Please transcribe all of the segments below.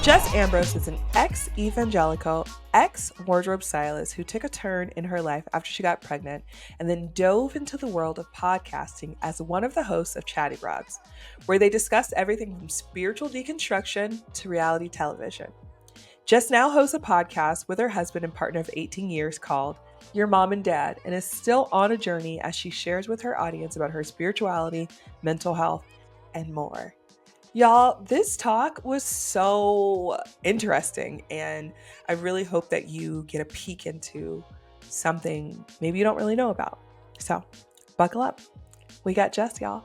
Jess Ambrose is an ex-evangelical, ex-wardrobe stylist who took a turn in her life after she got pregnant and then dove into the world of podcasting as one of the hosts of Chatty Broads, where they discussed everything from spiritual deconstruction to reality television. Jess now hosts a podcast with her husband and partner of 18 years called Your Mom and Dad, and is still on a journey as she shares with her audience about her spirituality, mental health, and more. Y'all, this talk was so interesting, and I really hope that you get a peek into something maybe you don't really know about. So, buckle up. We got Jess, y'all.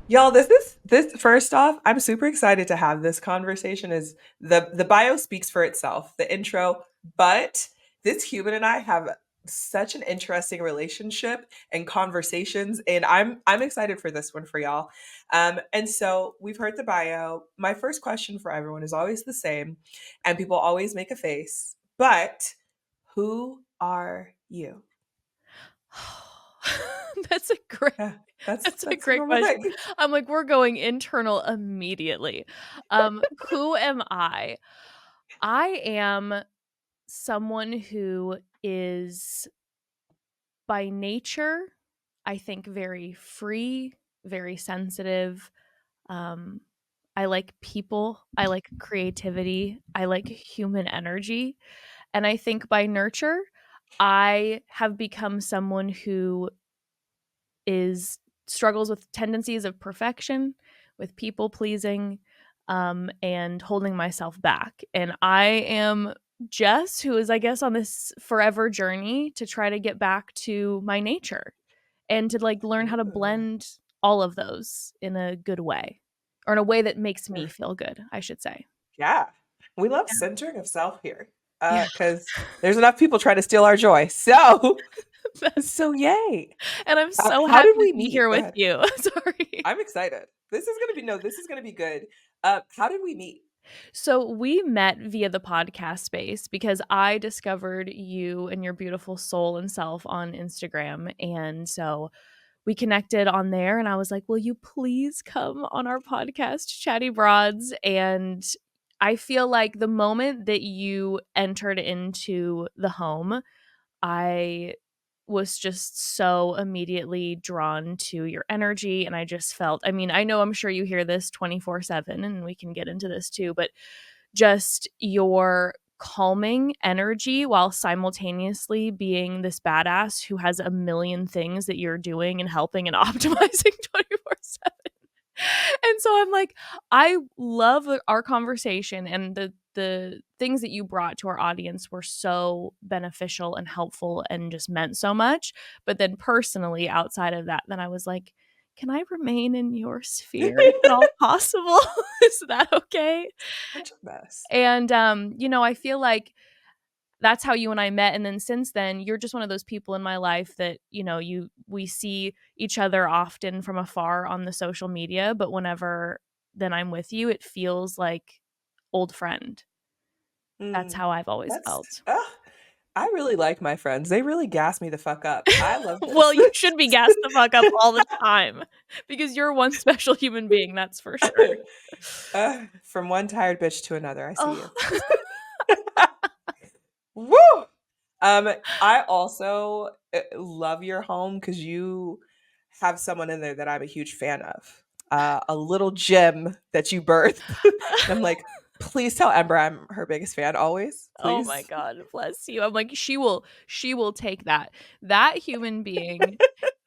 Y'all, this first off, I'm super excited to have this conversation. Is the bio speaks for itself, the intro, but this human and I have such an interesting relationship and conversations, and I'm excited for this one for y'all. And so we've heard the bio. My first question for everyone is always the same, and people always make a face, but who are you? That's a great Yeah, that's a a great normal question. thing. I'm like, we're going internal immediately. Who am I? I am someone who is by nature, I think, very free, very sensitive. Um, I like people. I like creativity. I like human energy. And I think by nurture, I have become someone who struggles with tendencies of perfection, with people pleasing, and holding myself back. And I am Jess, who is, I guess, on this forever journey to try to get back to my nature and to like learn how to Ooh. blend all of those in a good way, or in a way that makes me Sure. feel good, I should say. Yeah. We love Yeah. centering of self here. Yeah. Because there's enough people trying to steal our joy. So, so yay. And I'm so How happy did to we be meet? here Go with ahead. you. Sorry. I'm excited. This is gonna be good. How did we meet? So we met via the podcast space because I discovered you and your beautiful soul and self on Instagram. And so we connected on there, and I was like, will you please come on our podcast, Chatty Broads? And I feel like the moment that you entered into the home, I was just so immediately drawn to your energy. And I just felt, I mean, I know I'm sure you hear this 24/7, and we can get into this too, but just your calming energy while simultaneously being this badass who has a million things that you're doing and helping and optimizing 24/7. And so I'm like, I love our conversation, and the things that you brought to our audience were so beneficial and helpful and just meant so much. But then personally, outside of that, then I was like, can I remain in your sphere if at all possible? Is that okay? Such a mess. And I feel like that's how you and I met. And then since then, you're just one of those people in my life that, we see each other often from afar on the social media, but whenever then I'm with you, it feels like old friend. That's Mm, how I've always that's felt. I really like my friends. They really gas me the fuck up. I love Well, this. you should be gassed the fuck up all the time because you're one special human being, that's for sure. From one tired bitch to another. I see Oh. you. Woo! I also love your home because you have someone in there that I'm a huge fan of. A little gem that you birthed. And I'm like, please tell Ember I'm her biggest fan always. Oh my Please. god, bless you. I'm like, she will take that. That human being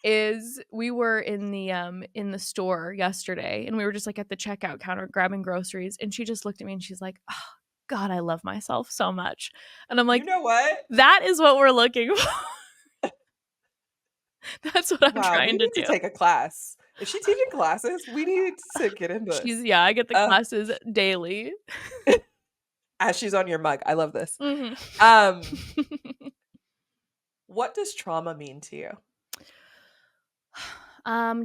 is we were in the store yesterday, and we were just like at the checkout counter grabbing groceries, and she just looked at me and she's like, "Oh, god, I love myself so much." And I'm You like, know what? that is what we're looking for. That's what I'm Wow, we trying to need to do. take a class. Is she teaching classes? We need to get into this. Yeah, I get the Uh, classes daily. as she's on your mug. I love this. Mhm. Um, what does trauma mean to you?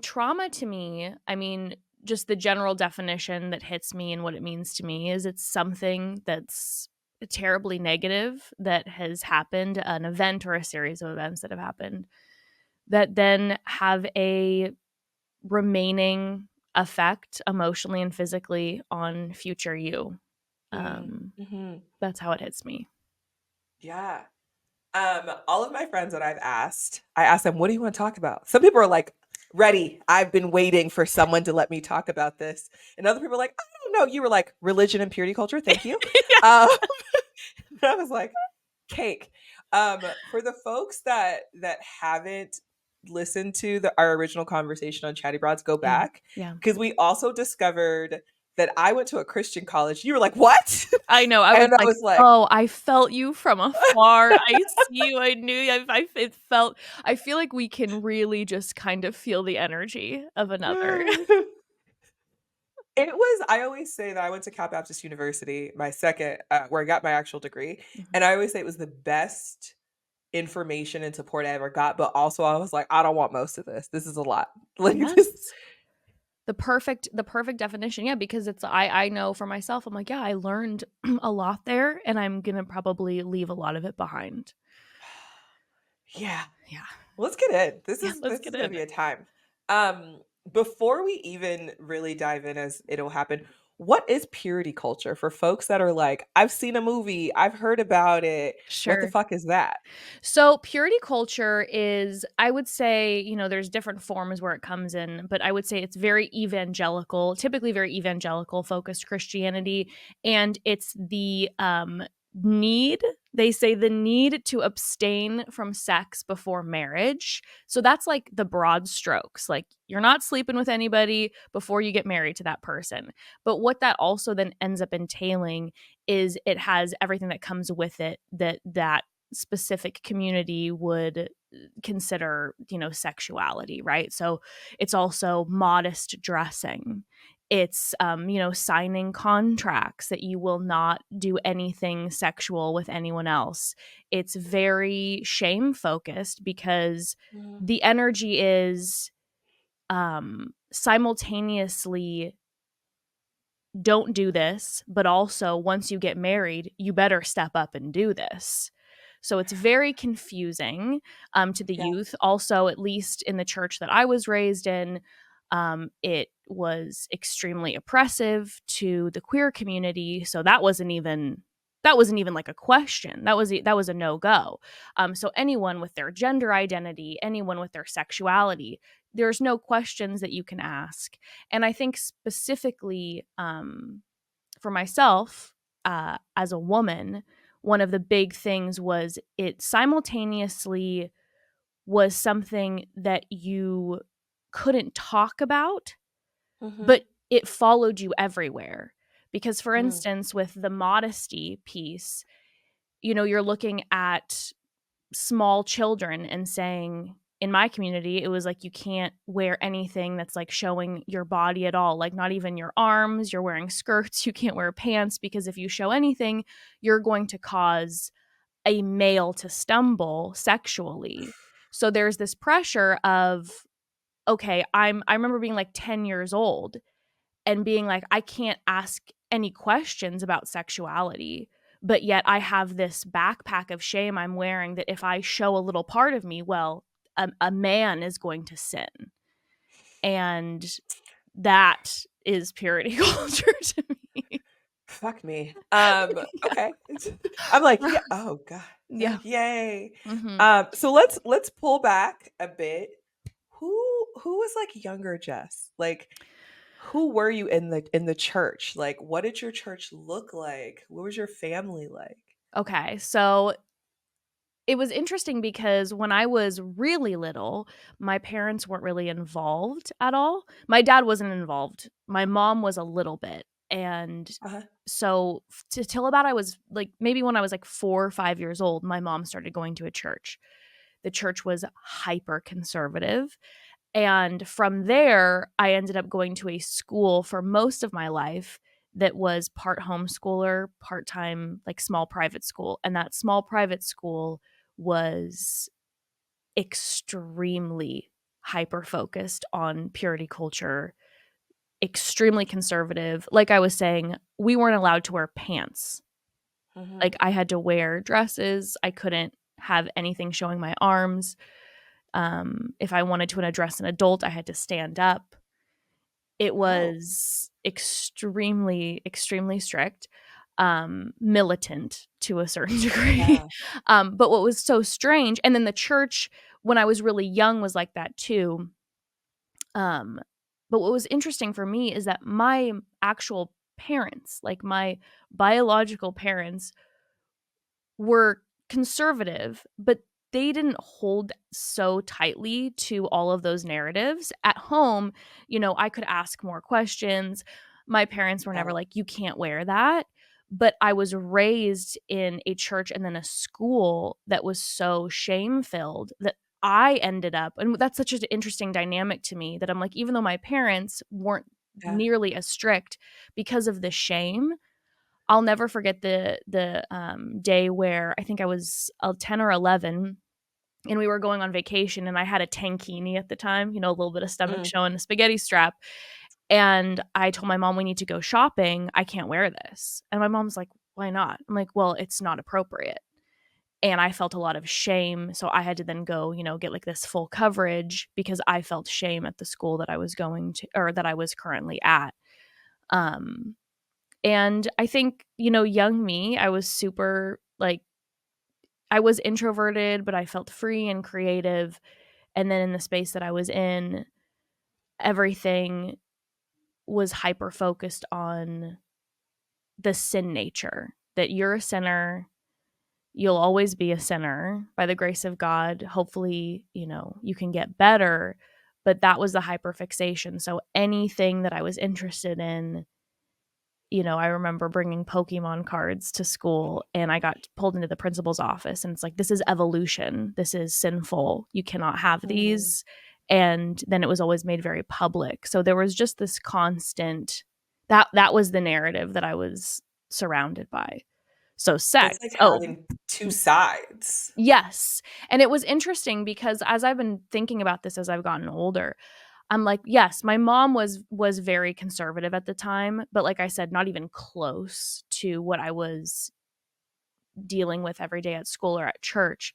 Trauma to me, I mean, just the general definition that hits me and what it means to me is it's something that's terribly negative that has happened, an event or a series of events that have happened that then have a remaining affect emotionally and physically on future you. Mm-hmm. That's how it hits me. Yeah. All of my friends that I asked them, what do you want to talk about? Some people are like, ready. I've been waiting for someone to let me talk about this. And other people are like, I don't know. You were like, religion and purity culture. Thank you. Yeah. Um, and I was like, cake. For the folks that haven't listened to our original conversation on Chatty Broads, go Yeah. back Yeah. because we also discovered that I went to a Christian college. You were like, what? I know. I was And I like, was like, "Oh, I felt you from afar. I see you. I knew you. It felt." I feel like we can really just kind of feel the energy of another. it was, I always say that I went to Cal Baptist University, my second, where I got my actual degree. Mhm. And I always say it was the best information and support I ever got. But also, I was like, I don't want most of this. This is a lot. Like, this. Yes. The perfect definition. Yeah, because it's I know for myself, I'm like, yeah, I learned a lot there and I'm going to probably leave a lot of it behind. Yeah. Yeah. Well, let's get in. Yeah, let's This get is gonna in. be a time. Before we even really dive in, as it'll happen, what is purity culture for folks that are like, I've seen a movie, I've heard about it. What the Sure. fuck is that? So purity culture is, I would say, there's different forms where it comes in, but I would say it's very evangelical, typically very evangelical focused Christianity. And it's the need, they say the need to abstain from sex before marriage. So that's like the broad strokes. Like you're not sleeping with anybody before you get married to that person. But what that also then ends up entailing is it has everything that comes with it that specific community would consider, sexuality, right? So it's also modest dressing. It's signing contracts that you will not do anything sexual with anyone else. It's very shame focused because Mhm. the energy is simultaneously don't do this, but also once you get married, you better step up and do this. So it's very confusing to the Yeah. youth. Also, at least in the church that I was raised in, it was extremely oppressive to the queer community. So that wasn't even like a question. That was a no go. So anyone with their gender identity, anyone with their sexuality, there's no questions that you can ask. And I think specifically for myself as a woman, one of the big things was it simultaneously was something that you couldn't talk about, Mm-hmm. but it followed you everywhere. Because, for Mm. instance, with the modesty piece, you're looking at small children and saying, in my community, it was like you can't wear anything that's like showing your body at all, like not even your arms. You're wearing skirts, you can't wear pants, because if you show anything, you're going to cause a male to stumble sexually. So there's this pressure of, okay, I remember being like 10 years old and being like, I can't ask any questions about sexuality. But yet I have this backpack of shame I'm wearing that if I show a little part of me, well, a man is going to sin. And that is purity culture to me. Fuck me. Okay. I'm like, Yeah. yeah. Oh God. Yeah. Yay. Hmm. So let's pull back a bit. Who was like younger Jess? Like, who were you in the church? Like, what did your church look like? What was your family like? Okay. So it was interesting because when I was really little, my parents weren't really involved at all. My dad wasn't involved. My mom was a little bit. And Uh-huh. so till about I was like maybe when I was like 4 or 5 years old, my mom started going to a church. The church was hyper conservative. And from there, I ended up going to a school for most of my life that was part homeschooler, part time, like small private school. And that small private school was extremely hyper focused on purity culture, extremely conservative. Like I was saying, we weren't allowed to wear pants. Mm-hmm. Like I had to wear dresses. I couldn't have anything showing my arms. If I wanted to address an adult, I had to stand up. It Oh, was extremely, extremely strict, militant to a certain degree. yeah. But what was so strange, and then the church when I was really young was like that too. Um, but what was interesting for me is that my actual parents, like my biological parents, were conservative, but they didn't hold so tightly to all of those narratives. At home, I could ask more questions. My parents were Yeah. never like, you can't wear that. But I was raised in a church and then a school that was so shame filled that I ended up, and that's such an interesting dynamic to me that I'm like, even though my parents weren't Yeah. nearly as strict because of the shame, I'll never forget the day where I think I was 10 or 11 and we were going on vacation and I had a tankini at the time, a little bit of stomach Mm. showing, a spaghetti strap. And I told my mom, we need to go shopping. I can't wear this. And my mom's like, why not? I'm like, well, it's not appropriate. And I felt a lot of shame. So I had to then go, get like this full coverage because I felt shame at the school that I was going to or that I was currently at. Um, and I think, young me, I was super like, I was introverted, but I felt free and creative. And then in the space that I was in, everything was hyper focused on the sin nature that you're a sinner. You'll always be a sinner by the grace of God. Hopefully, you can get better. But that was the hyper fixation. So anything that I was interested in, I remember bringing Pokemon cards to school and I got pulled into the principal's office and it's like, this is evolution. This is sinful. You cannot have Mm. these. And then it was always made very public. So there was just this constant that was the narrative that I was surrounded by. So sex. It's like Oh, having two sides. yes. And it was interesting because as I've been thinking about this as I've gotten older, I'm like, yes, my mom was very conservative at the time, but like I said, not even close to what I was dealing with every day at school or at church.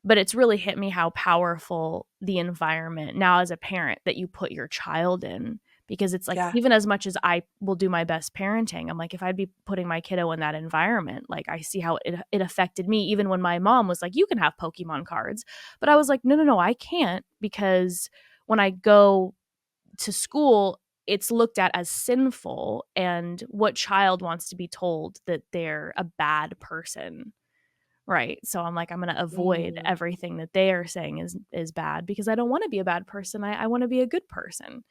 But it's really hit me how powerful the environment now as a parent that you put your child in. Because it's like, Yeah. even as much as I will do my best parenting, I'm like, if I'd be putting my kiddo in that environment, like I see how it affected me, even when my mom was like, you can have Pokemon cards. But I was like, no, no, no, I can't because when I go to school, it's looked at as sinful. And what child wants to be told that they're a bad person? Right. So I'm like, I'm going to avoid Mm. everything that they are saying is bad because I don't want to be a bad person. I want to be a good person.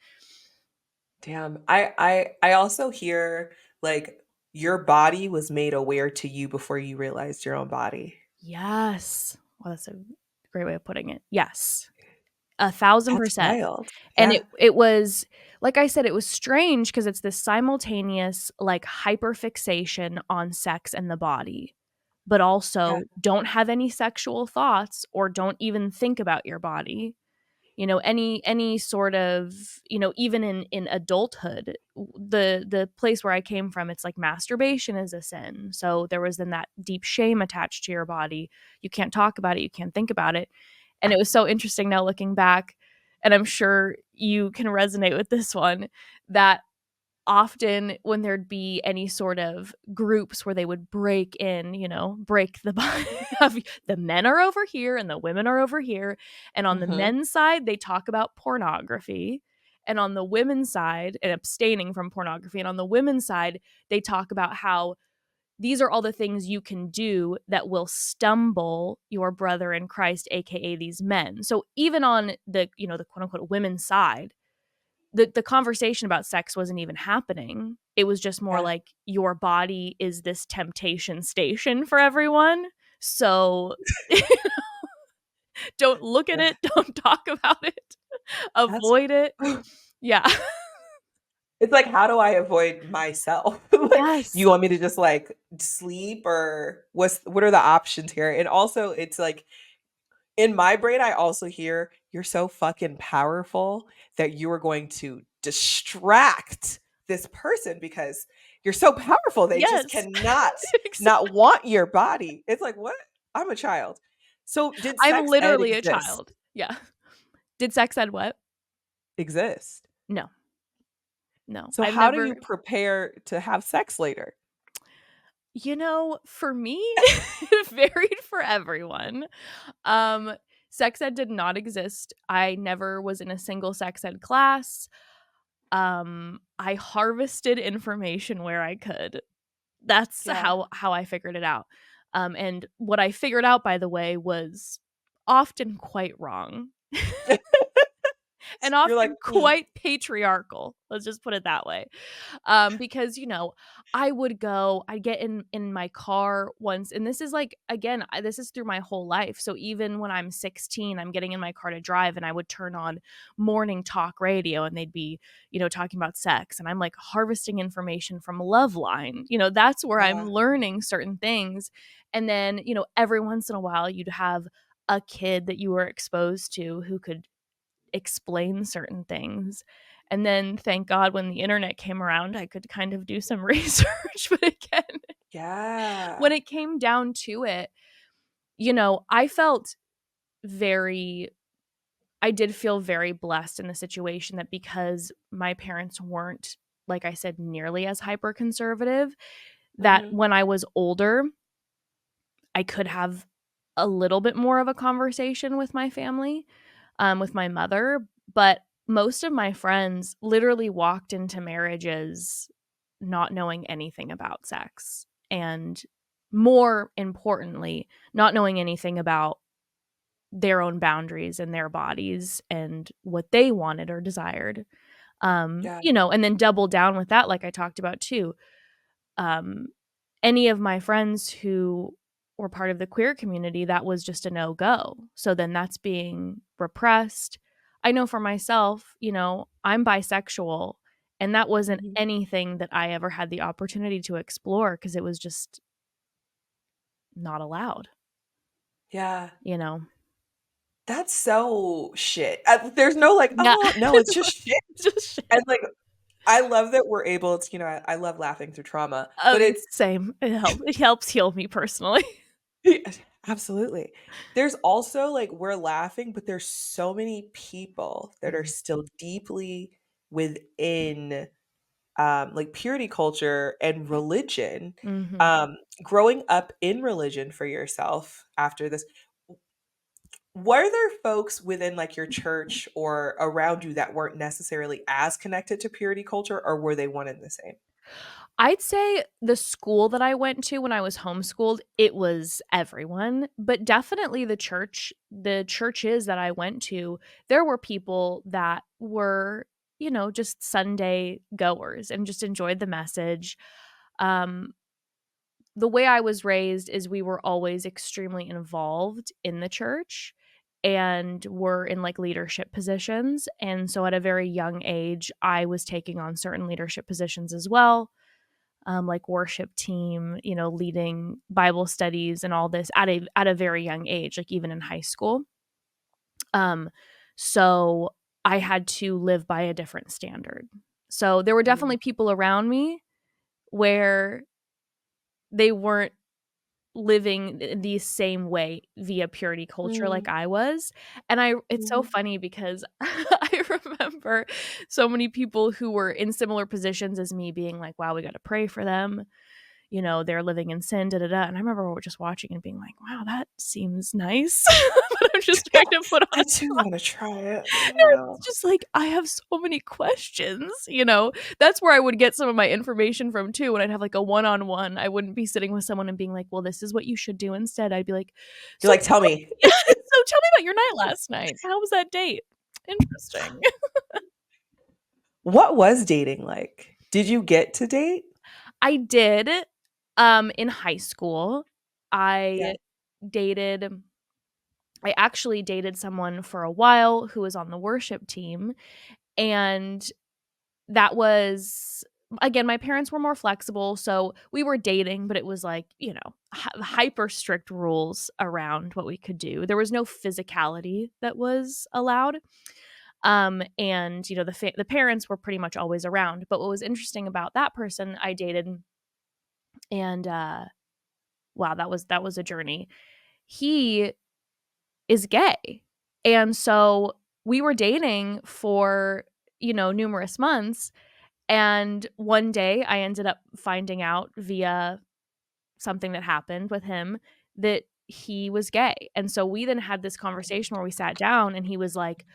Damn. I also hear like your body was made aware to you before you realized your own body. Yes. Well, that's a great way of putting it. Yes. 1,000%. That's wild. And Yeah. it was like I said, it was strange because it's this simultaneous like hyperfixation on sex and the body, but Yeah. also don't have any sexual thoughts or don't even think about your body. Any sort of, even in adulthood, the place where I came from, it's like masturbation is a sin. So there was then that deep shame attached to your body. You can't talk about it, you can't think about it. And it was so interesting now looking back, and I'm sure you can resonate with this one, that often when there'd be any sort of groups where they would break in, break the the men are over here and the women are over here. And on the Mhm. men's side, they talk about pornography. And on the women's side, and abstaining from pornography. And on the women's side, they talk about how these are all the things you can do that will stumble your brother in Christ, aka these men. So even on the quote unquote women's side, the conversation about sex wasn't even happening. It was just more Yeah. like your body is this temptation station for everyone. So don't look at Yeah. it, don't talk about it, That's avoid it. Yeah. it's like, how do I avoid myself? Like, you Yes. want me to just like sleep or what are the options here? And also it's like in my brain, I also hear you're so fucking powerful that you are going to distract this person because you're so powerful. They just Yes. cannot not Exactly. want your body. It's like, what? I'm a child. So did I'm sex ed literally a child. exist? Yeah. Did sex ed what? Exist? No. No, So I've how do never. you prepare to have sex later? For me, it varied for everyone. Um, Sex ed did not exist. I never was in a single sex ed class. I harvested information where I could. That's Yeah. how I figured it out. And what I figured out, by the way, was often quite wrong. And You're like, often "Hmm, quite patriarchal. Let's just put it that way. Because I get in my car once, and this is like, again, this is through my whole life. So even when I'm 16, I'm getting in my car to drive, and I would turn on morning talk radio, and they'd be, talking about sex, and I'm like harvesting information from Loveline. That's where I'm yeah, learning certain things, and then every once in a while you'd have a kid that you were exposed to who could explain certain things. And then thank God when the internet came around, I could kind of do some research. But again, when yeah, it came down to it, I felt very, I did feel very blessed in the situation that because my parents weren't, like I said, nearly as hyper conservative, that mhm, when I was older, I could have a little bit more of a conversation with my family, with my mother. But most of my friends literally walked into marriages not knowing anything about sex. And more importantly, not knowing anything about their own boundaries and their bodies and what they wanted or desired. yeah, And then double down with that, like I talked about too. um, any of my friends who were part of the queer community, that was just a no go. So then that's being repressed. I know for myself, I'm bisexual, and that wasn't mhm, anything that I ever had the opportunity to explore because it was just not allowed, yeah. you know? That's so shit. There's no like, Yeah. "Oh, no, it's just shit." Just And, shit. like, I love that we're able to, I love laughing through trauma, Oh, but it's same. It helps heal me personally. absolutely. There's also, like, we're laughing, but there's so many people that are Mm. still deeply within, like, purity culture and religion, Mhm. um, growing up in religion for yourself after this. Were there folks within, like, your church or around you that weren't necessarily as connected to purity culture, or were they one and the same? I'd say the school that I went to when I was homeschooled, it was everyone, but definitely the churches that I went to, there were people that were, just Sunday goers and just enjoyed the message. Um, the way I was raised is we were always extremely involved in the church and were in like leadership positions. And so at a very young age, I was taking on certain leadership positions as well, like worship team, leading Bible studies and all this at a very young age, like even in high school. Um, so I had to live by a different standard. So there were Mm, definitely people around me where they weren't living the same way via purity culture like mm, I was. And it's so mhm. funny because I remember so many people who were in similar positions as me being like, wow, we got to pray for them, they're living in sin, da da da. And I remember just watching and being like, wow, that seems nice. But I'm just trying to put on I a too front. wanna try it, No, yeah. it's just like I have so many questions. That's where I would get some of my information from too. When I'd have like a one-on-one, I wouldn't be sitting with someone and being like, well, this is what you should do instead. I'd be like, You're so like, "Tell tell me." me, so tell me about your night last night. How was that date? Interesting. What was dating like? Did you get to date? I did, in high school. Yeah. I dated I actually dated someone for a while who was on the worship team, and that was, again, my parents were more flexible, so we were dating, but it was like, hyper strict rules around what we could do. There was no physicality that was allowed. And the parents were pretty much always around. But what was interesting about that person I dated, and wow, that was a journey. He is gay. And so we were dating for, numerous months. And one day I ended up finding out via something that happened with him that he was gay. And so we then had this conversation where we sat down and he was like,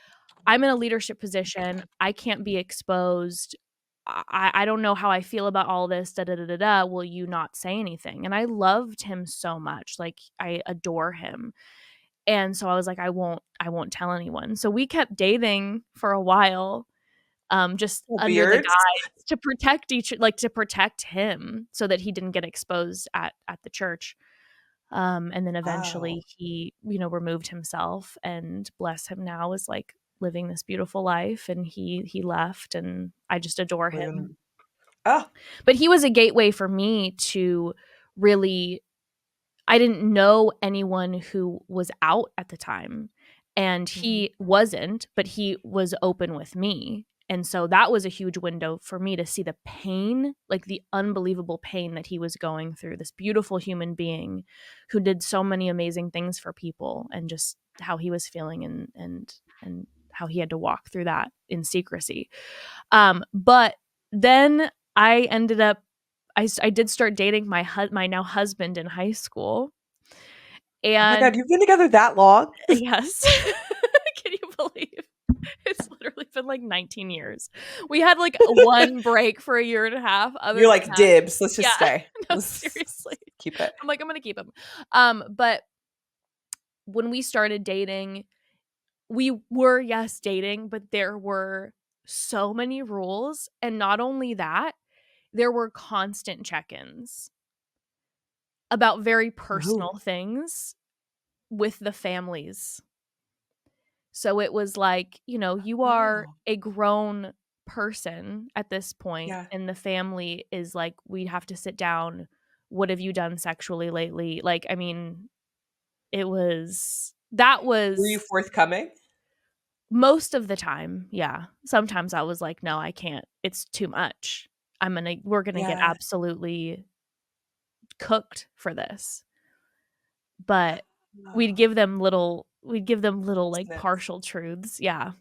I'm in a leadership position. I can't be exposed. I don't know how I feel about all this. Da da da da da. Will you not say anything? And I loved him so much. Like, I adore him. And so I was like, I won't tell anyone. So we kept dating for a while, just Well, under the beards. guise to protect to protect him so that he didn't get exposed at the church. And then Wow. eventually he, removed himself, and bless him now is like living this beautiful life, and he left, and I just adore him. Living. Oh. But he was a gateway for me to really, I didn't know anyone who was out at the time, and Mhm. he wasn't, but he was open with me. And so that was a huge window for me to see the pain, like the unbelievable pain that he was going through. This beautiful human being who did so many amazing things for people, and just how he was feeling, and how he had to walk through that in secrecy. But then I ended up I did start dating my now husband in high school, Oh my and God, you've been together that long? yes. Can you believe it's literally been like 19 years. We had like one break for a year and a half. Other You're than like, that, dibs. Let's just yeah, stay. no, Let's seriously. keep it. I'm like, I'm gonna keep him. But when we started dating, we were, yes, dating, but there were so many rules. And not only that, there were constant check-ins about very Ooh. personal things with the families. So it was like, you are Oh. a grown person at this point, Yeah. and the family is like, we have to sit down. What have you done sexually lately? Like, I mean, that Were you was forthcoming? most of the time. Yeah. Sometimes I was like, no, I can't. It's too much. We're gonna get Yeah. absolutely cooked for this. But Oh, we'd give them little like snips. partial truths. Yeah.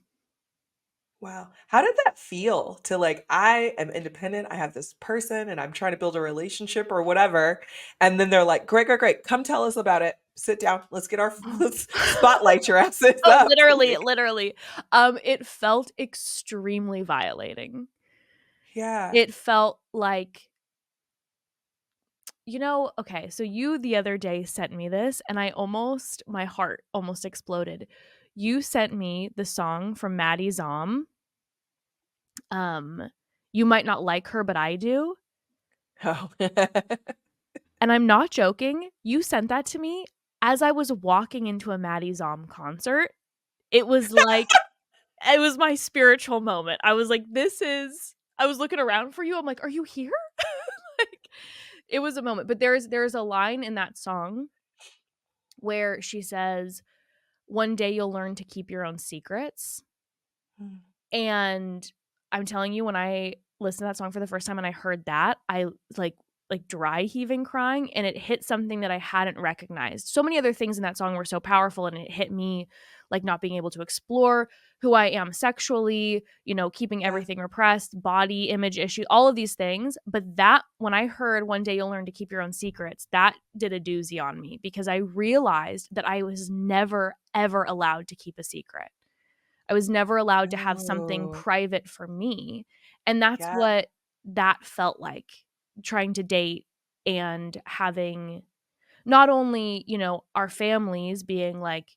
Wow. How did that feel to like, I am independent, I have this person and I'm trying to build a relationship or whatever. And then they're like, great, great, great. Come tell us about it. Sit down. Let's get our, let's spotlight your asses Oh, up. literally, Like, literally. It felt extremely violating. yeah. It felt like, okay, so you the other day sent me this, and my heart almost exploded. You sent me the song from Maddie Zom. Um, you might not like her, but I do. Oh. And I'm not joking. You sent that to me as I was walking into a Maddie Zom concert. It was like, it was my spiritual moment. I was like, I was looking around for you. I'm like, are you here? Like, it was a moment. But there's a line in that song where she says, one day you'll learn to keep your own secrets. Mm. And I'm telling you, when I listened to that song for the first time and I heard that, I like dry heaving crying, and it hit something that I hadn't recognized. So many other things in that song were so powerful, and it hit me like not being able to explore who I am sexually, keeping Yeah. everything repressed, body image issue, all of these things. But that, when I heard one day you'll learn to keep your own secrets, that did a doozy on me, because I realized that I was never, ever allowed to keep a secret. I was never allowed to have something Oh, private for me. And that's yeah. what that felt like, trying to date and having not only, our families being like,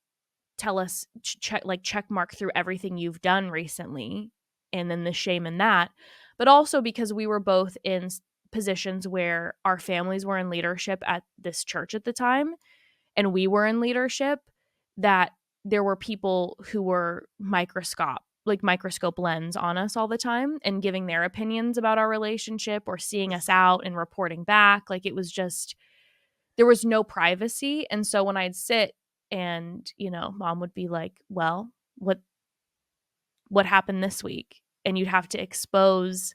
tell us, check mark through everything you've done recently, and then the shame in that, but also because we were both in positions where our families were in leadership at this church at the time, and we were in leadership, that there were people who were microscope lens on us all the time, and giving their opinions about our relationship, or seeing us out and reporting back. Like, it was just, there was no privacy. And so when I'd sit and, mom would be like, well, what happened this week? And you'd have to expose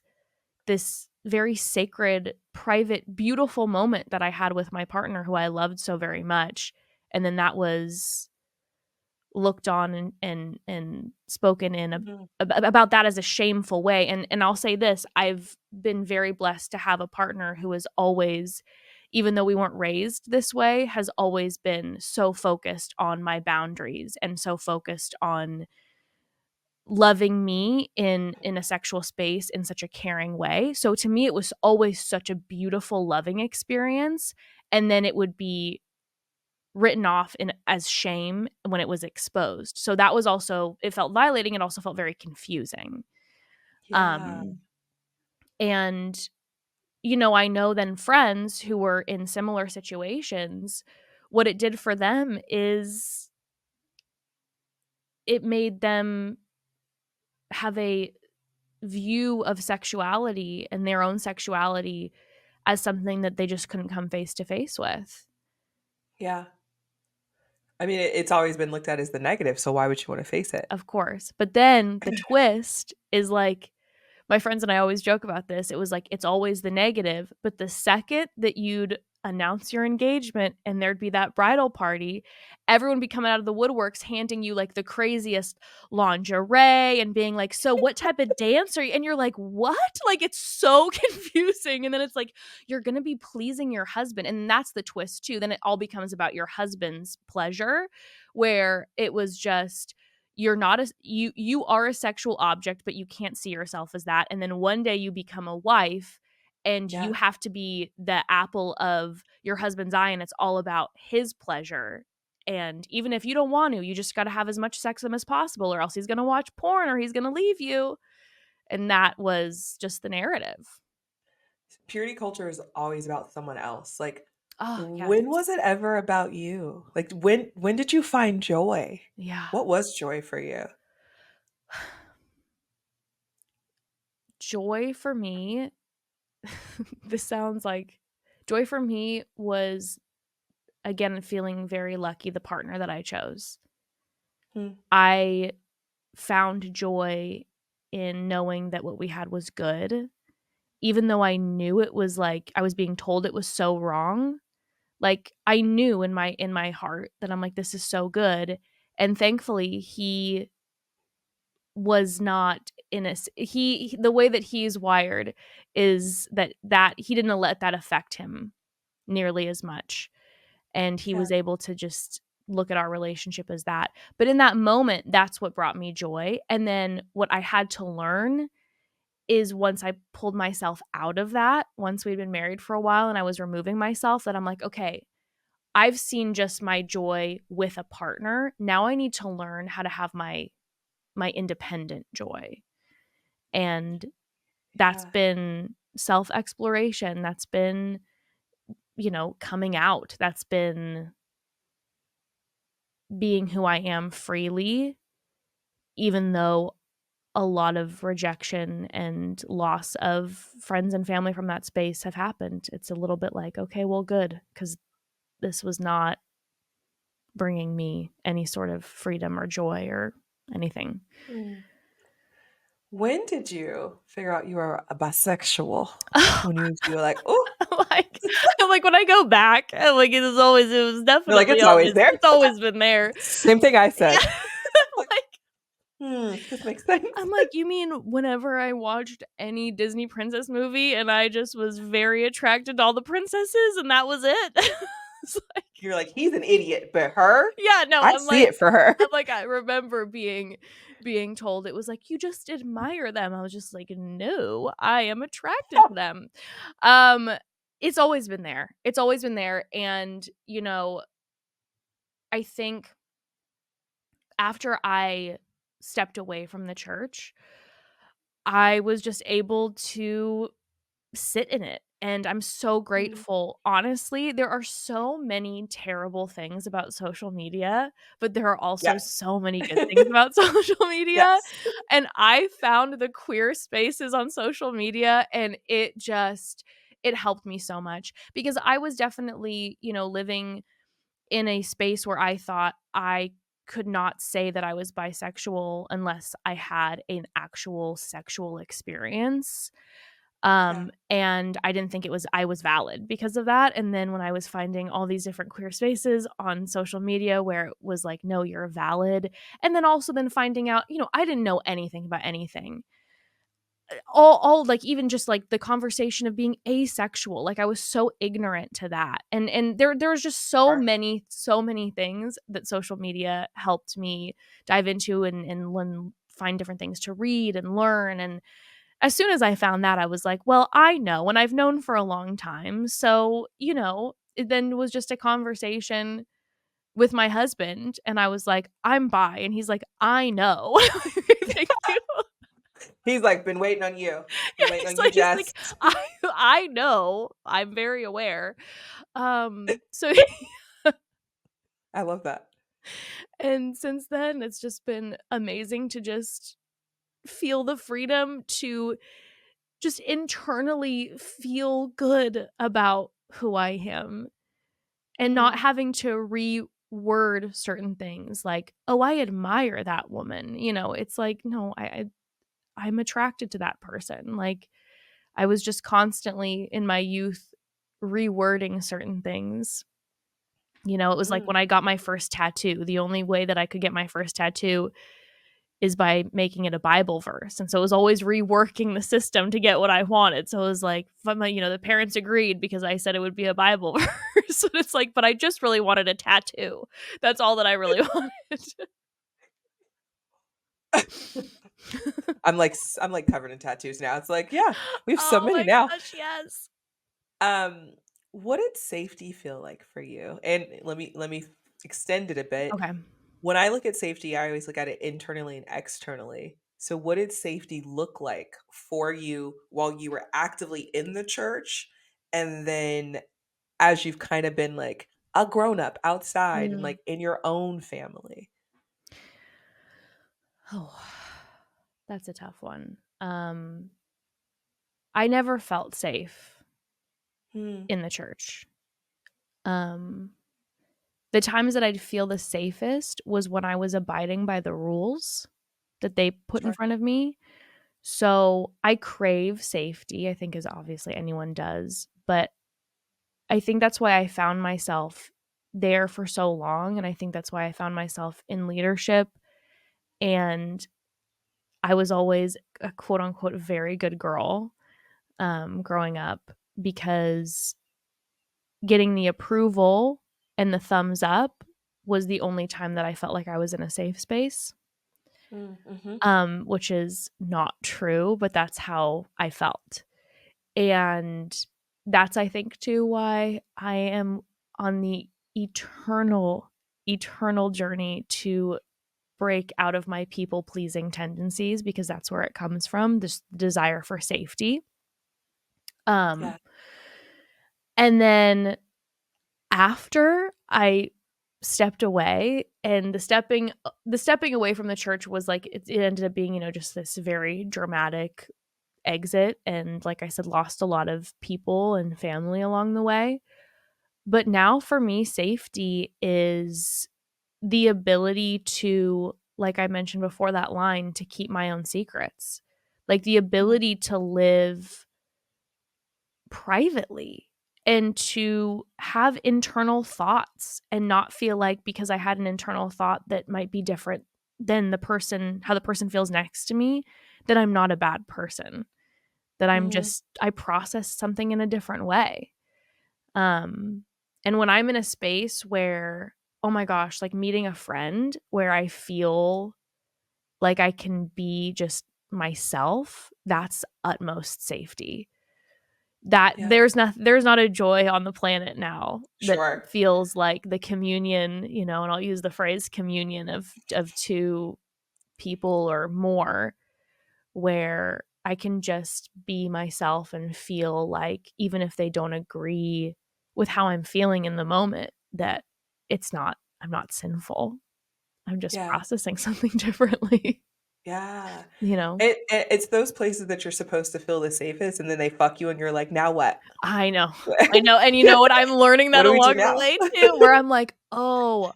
this very sacred, private, beautiful moment that I had with my partner, who I loved so very much. And then that was looked on and spoken in Mhm. about that as a shameful way. And I'll say this, I've been very blessed to have a partner who is always, even though we weren't raised this way, has always been so focused on my boundaries and so focused on loving me in a sexual space in such a caring way. So to me it was always such a beautiful loving experience, and then it would be written off in as shame when it was exposed. So that was also, it felt violating, it also felt very confusing. Yeah. Um and you know, I know then friends who were in similar situations, what it did for them is it made them have a view of sexuality and their own sexuality as something that they just couldn't come face to face with. Yeah. I mean, it's always been looked at as the negative, so why would you want to face it? Of course. But then the twist is like, my friends and I always joke about this. It was like, it's always the negative, but the second that you'd announce your engagement and there'd be that bridal party, everyone would be coming out of the woodworks handing you like the craziest lingerie and being like, so what type of dance are you? And you're like, what? Like, it's so confusing. And then it's like, you're going to be pleasing your husband. And that's the twist too. Then it all becomes about your husband's pleasure, where it was just, you're not a you are a sexual object, but you can't see yourself as that. And then one day you become a wife and you Yeah. have to be the apple of your husband's eye, and it's all about his pleasure. And even if you don't want to, you just got to have as much sex with him as possible, or else he's going to watch porn or he's going to leave you. And that was just the narrative. Purity culture is always about someone else. Like, Oh, yes. when was it ever about you? Like, when did you find joy? Yeah. What was joy for you? Joy for me, this sounds like, joy for me was, again, feeling very lucky the partner that I chose. Hmm. I found joy in knowing that what we had was good, even though I knew it was like I was being told it was so wrong. Like, I knew in my heart that I'm like, this is so good. And thankfully he was not in a the way that he's wired is that he didn't let that affect him nearly as much, and he Yeah. was able to just look at our relationship as that. But in that moment, that's what brought me joy. And then what I had to learn is, once I pulled myself out of that, once we'd been married for a while and I was removing myself, that I'm like, okay, I've seen just my joy with a partner. Now I need to learn how to have my independent joy. And that's Yeah. been self-exploration. That's been, coming out. That's been being who I am freely, even though a lot of rejection and loss of friends and family from that space have happened. It's a little bit like, okay, well, good, because this was not bringing me any sort of freedom or joy or anything. Hmm. When did you figure out you were a bisexual? You were like, oh, like, I'm like, when I go back, I'm like, it was you're like, definitely it's always always, there. it's always been there. Same thing I Yeah. said. Like, Like, this makes sense. I'm like, you mean whenever I watched any Disney princess movie and I just was very attracted to all the princesses and that was it? It's like, You're like, he's an idiot, but her, yeah, no, I see it for her. I remember being told, it was like, you just admire them. I was just like, no, I am attracted to them. Um, it's always been there. It's always been there. And, I think after I stepped away from the church, I was just able to sit in it. And I'm so Mm. grateful. Honestly, there are so many terrible things about social media, but there are also Yes. so many good things about social media. Yes. And I found the queer spaces on social media, and it helped me so much, because I was definitely, living in a space where I thought I could not say that I was bisexual unless I had an actual sexual experience. Yeah. And I didn't think I was valid because of that. And then when I was finding all these different queer spaces on social media where it was like, no, you're valid. And then also then finding out, I didn't know anything about anything. All like even just like the conversation of being asexual, like I was so ignorant to that. And there was just Sure. so many things that social media helped me dive into and find different things to read and learn. And as soon as I found that, I was like, well, I know, and I've known for a long time. So, it then was just a conversation with my husband, and I was like, I'm bi. And he's like, I know. Thank you. He's like, been waiting on you. Yeah, Been waiting on you, he's Jess. like, I know. I'm very aware. So I love that. and since then it's just been amazing to just feel the freedom to just internally feel good about who I am and not Mm. having to reword certain things like, oh, I admire that woman. It's like, no, I'm attracted to that person. Like, I was just constantly in my youth rewording certain things. It was like Mm. when I got my first tattoo, the only way that I could get my first tattoo is by making it a Bible verse. And so it was always reworking the system to get what I wanted. So it was like, the parents agreed because I said it would be a Bible verse. And it's like, but I just really wanted a tattoo. That's all that I really wanted. I'm like covered in tattoos now. It's like, yeah, we have so Oh many my now. gosh, yes. Um, what did safety feel like for you? And let me extend it a bit. Okay. When I look at safety, I always look at it internally and externally. So what did safety look like for you while you were actively in the church? And then as you've kind of been like a grown up outside and Mm. like in your own family? Oh, that's a tough one. I never felt safe Hmm. in the church. Um, the times that I'd feel the safest was when I was abiding by the rules that they put in Sure. front of me. So I crave safety, I think, as obviously anyone does. But I think that's why I found myself there for so long. And I think that's why I found myself in leadership. And I was always a quote unquote very good girl growing up because getting the approval and the thumbs up was the only time that I felt like I was in a safe space, Mm-hmm. which is not true, but that's how I felt. And that's, I think, too, why I am on the eternal journey to break out of my people pleasing tendencies because that's where it comes from, this desire for safety. Yeah. Um, and then after I stepped away, and the stepping away from the church was like it ended up being, just this very dramatic exit, and like I said, lost a lot of people and family along the way. But now for me, safety is the ability to, like I mentioned before that line, to keep my own secrets. Like the Mm. ability to live privately and to have internal thoughts and not feel like because I had an internal thought that might be different than how the person feels next to me, that I'm not a bad person, that Mhm. I process something in a different way. Um, and when I'm in a space where, oh my gosh, like meeting a friend where I feel like I can be just myself, that's utmost safety. That Yeah. there's not a joy on the planet now that Sure. feels like the communion, and I'll use the phrase communion of two people or more, where I can just be myself and feel like even if they don't agree with how I'm feeling in the moment, that I'm not sinful. I'm just Yeah. processing something differently, Yeah. you know? It's those places that you're supposed to feel the safest, and then they fuck you, and you're like, "Now what? I know. I know, and you know what? I'm learning What that do we do along the now?" way too, where I'm like, "Oh,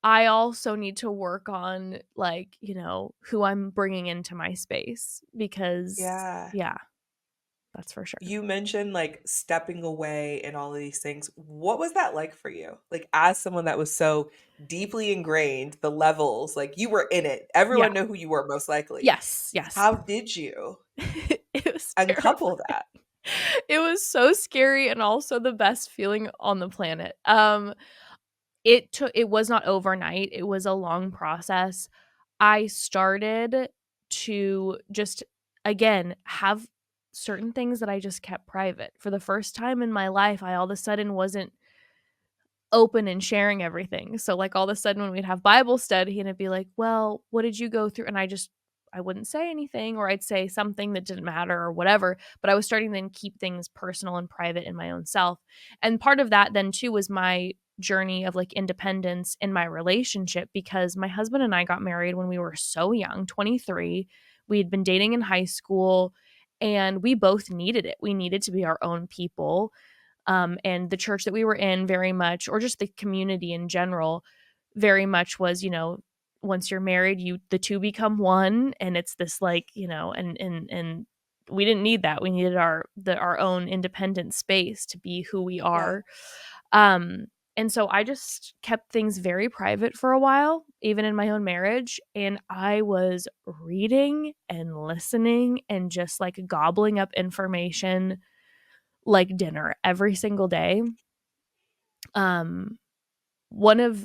I also need to work on, like, who I'm bringing into my space," because Yeah. yeah. That's for sure. You mentioned like stepping away and all of these things. What was that like for you? Like, as someone that was so deeply ingrained, the levels, like you were in it. Yeah. Everyone knew who you were, most likely. Yes. Yes. How did you It was uncouple terrifying. that? It was so scary and also the best feeling on the planet. It was not overnight. It was a long process. I started to just, again, have certain things that I just kept private. For the first time in my life, I all of a sudden wasn't open and sharing everything. So, like, all of a sudden when we'd have Bible study and it'd be like, "Well, what did you go through?" And I wouldn't say anything, or I'd say something that didn't matter or whatever, but I was starting to then keep things personal and private in my own self. And part of that then too was my journey of like independence in my relationship, because my husband and I got married when we were so young, 23. We had been dating in high school and we both needed it. We needed to be our own people. And the church that we were in very much, or just the community in general, very much was, once you're married, the two become one, and it's this like, and we didn't need that. We needed our own independent space to be who we Yeah. are. And so I just kept things very private for a while, even in my own marriage. And I was reading and listening and just like gobbling up information like dinner every single day. Um,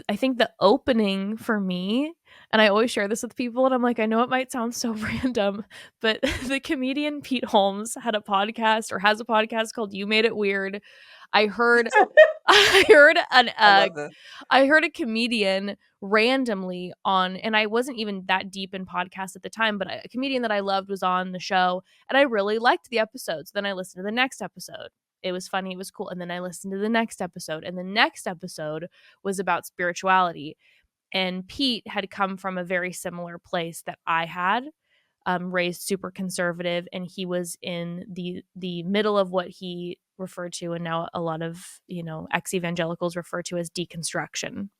I think the opening for me, and I always share this with people, and I'm like, I know it might sound so random, but the comedian Pete Holmes had a podcast, or has a podcast called You Made It Weird. I heard I heard an I love this. I heard a comedian randomly on, and I wasn't even that deep in podcasts at the time, but a comedian that I loved was on the show, and I really liked the episodes. Then I listened to the next episode. It was funny, it was cool. And then I listened to the next episode, and the next episode was about spirituality. And Pete had come from a very similar place that I had, raised super conservative, and he was in the middle of what he referred to, and now a lot of ex-evangelicals refer to as deconstruction.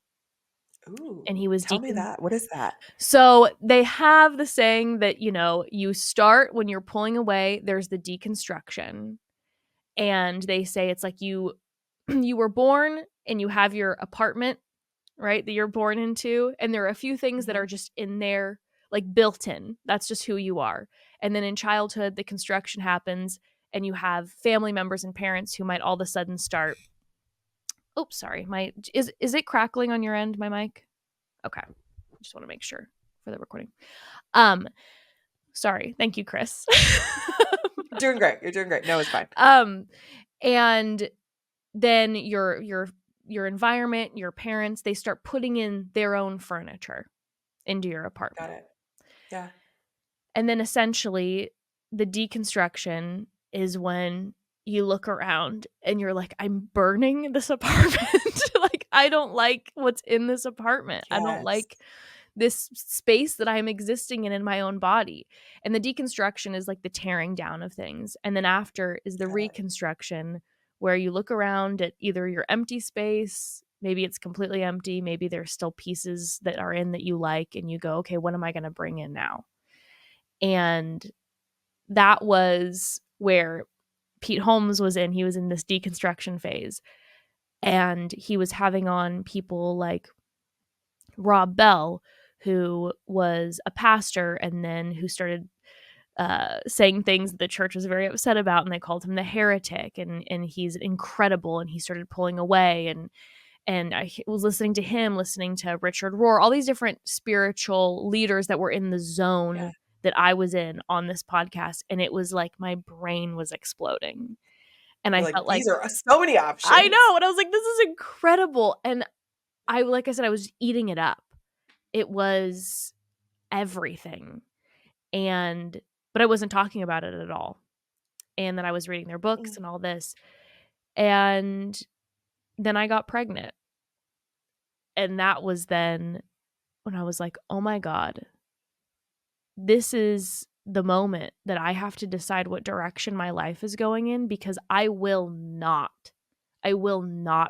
And Ooh, he was tell me that. What is that? so they have the saying that you start when you're pulling away, there's the deconstruction. And they say it's like you you were born and you have your apartment, right, that you're born into, and there are a few things that Mhm. are just in there, like built in. That's just who you are. And then in childhood, the construction happens, and you have family members and parents who might all of a sudden start. Oops, sorry. My is it crackling on your end, my mic? Okay. Just want to make sure for the recording. Um, sorry. Thank you, Chris. You're doing great. You're doing great. No, it's fine. um, and then your environment, your parents, they start putting in their own furniture into your Got apartment. it. Yeah. And then essentially the deconstruction is when you look around and you're like, I'm burning this apartment. Like, I don't like what's in this apartment. I don't Yes. like this space that I'm existing in my own body. And the deconstruction is like the tearing down of things. And then after is the Got it. reconstruction, where you look around at either your empty space, maybe it's completely empty, maybe there's still pieces that are in that you like, and you go, okay, what am I going to bring in now? And that was where Pete Holmes was in. He was in this deconstruction phase, and he was having on people like Rob Bell, who was a pastor and then who started saying things that the church was very upset about, and they called him the heretic, and he's incredible, and he started pulling away, and I was listening to him, listening to Richard Rohr, all these different spiritual leaders that were in the Yeah. zone that I was in on this podcast, and it was like my brain was exploding, and You're I like, felt like, these are so many I options. know, and I was like, this is incredible, and like I said, I was eating it up. It was everything. And but I wasn't talking about it at all. And then I was reading their books Mm. and all this. And then I got pregnant. And that was then when I was like, "Oh my god. This is the moment that I have to decide what direction my life is going in, because I will not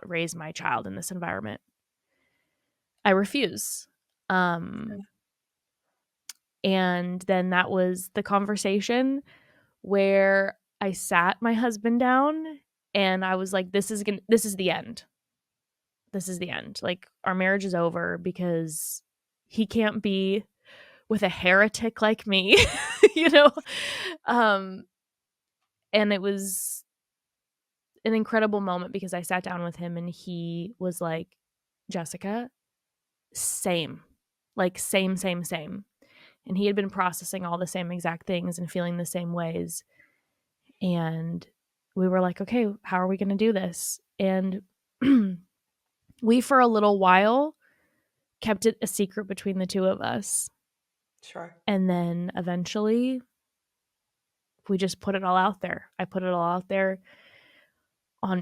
raise my child in this environment. I refuse." Um and then that was the conversation where I sat my husband down and I was like, this is the end. This is the end. Like, our marriage is over because he can't be with a heretic like me, you know? Um, and it was an incredible moment because I sat down with him and he was like, Jessica, same. Like, same, same, same. And he had been processing all the same exact things and feeling the same ways. And we were like, okay, how are we going to do this? And we, for a little while, kept it a secret between the two of us. Sure. And then eventually we just put it all out there. I put it all out there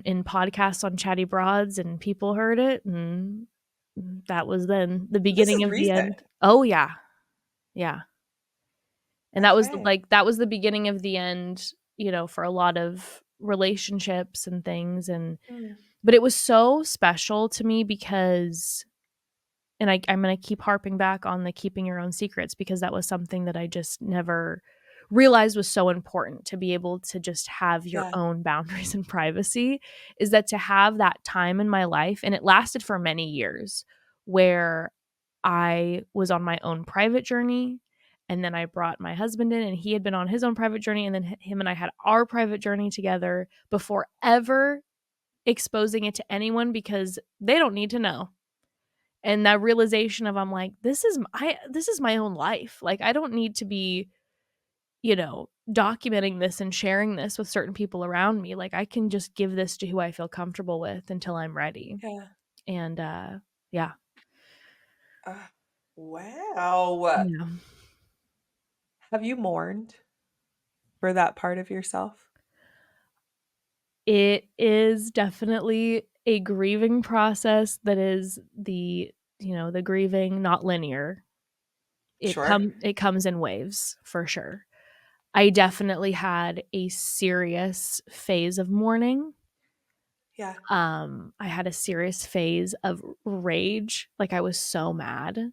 in podcasts on Chatty Broads, and people heard it, and that was then the This beginning is of the recent. end. Oh yeah. Yeah. And that was Okay. that was the beginning of the end, for a lot of relationships and things. And Mm. but it was so special to me because, and I'm going to keep harping back on the keeping your own secrets, because that was something that I just never realized was so important, to be able to just have your Yeah. own boundaries and privacy. Is that to have that time in my life, and it lasted for many years, where I was on my own private journey, and then I brought my husband in and he had been on his own private journey, and then him and I had our private journey together before ever exposing it to anyone, because they don't need to know. And that realization of, I'm like, this is my own life. Like, I don't need to be, documenting this and sharing this with certain people around me. Like, I can just give this to who I feel comfortable with until I'm ready. Yeah. And yeah. Wow. Yeah. Have you mourned for that part of yourself? It is definitely a grieving process that is the grieving not linear. Sure. It comes in waves, for sure. I definitely had a serious phase of mourning. Yeah. I had a serious phase of rage, like I was so mad.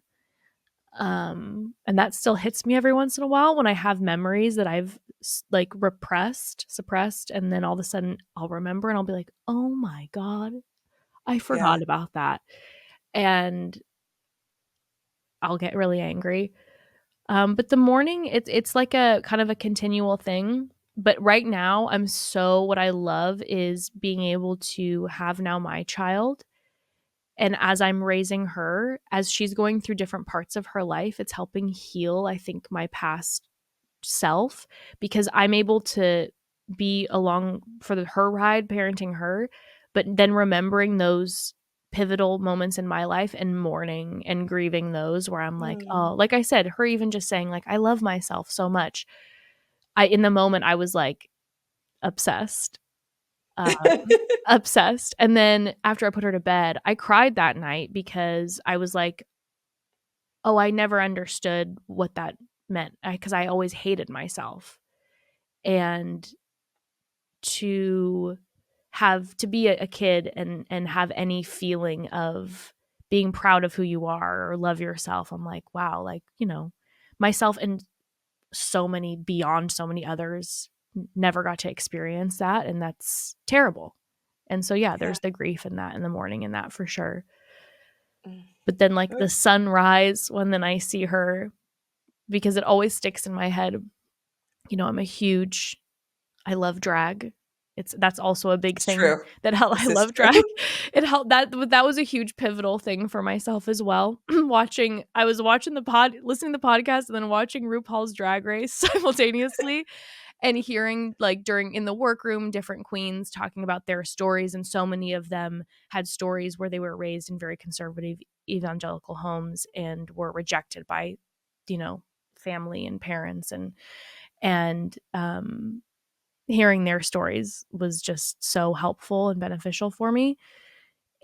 And that still hits me every once in a while when I have memories that I've like suppressed, and then all of a sudden I'll remember and I'll be like, "Oh my god, I Yeah. forgot about that." And I'll get really angry. But the morning, it's like a kind of a continual thing. But right now, what I love is being able to have now my child. And as I'm raising her, as she's going through different parts of her life, it's helping heal, I think, my past self, because I'm able to be along for her ride, parenting her, but then remembering those pivotal moments in my life and mourning and grieving those, where I'm like, oh, Mm. like I said, her even just saying, like, I love myself so much. In the moment, I was like obsessed. Um, obsessed. And then after I put her to bed, I cried that night because I was like, oh, I never understood what that meant, because I always hated myself. And to be a kid and have any feeling of being proud of who you are or love yourself, I'm like, wow, like, myself and so many others never got to experience that, and that's terrible. And so yeah, Yeah. there's the grief in that, in the morning, in that, for sure. Mm. But then, like, the Ugh. sunrise, when then I see her, because it always sticks in my head. I'm a huge I love drag. That's also a big It's thing true. that helped. I This is love true. drag. It helped, that was a huge pivotal thing for myself as well. I was watching listening to the podcast, and then watching RuPaul's Drag Race simultaneously, and hearing, like, during in the workroom, different queens talking about their stories, and so many of them had stories where they were raised in very conservative evangelical homes and were rejected by, family and parents, and hearing their stories was just so helpful and beneficial for me.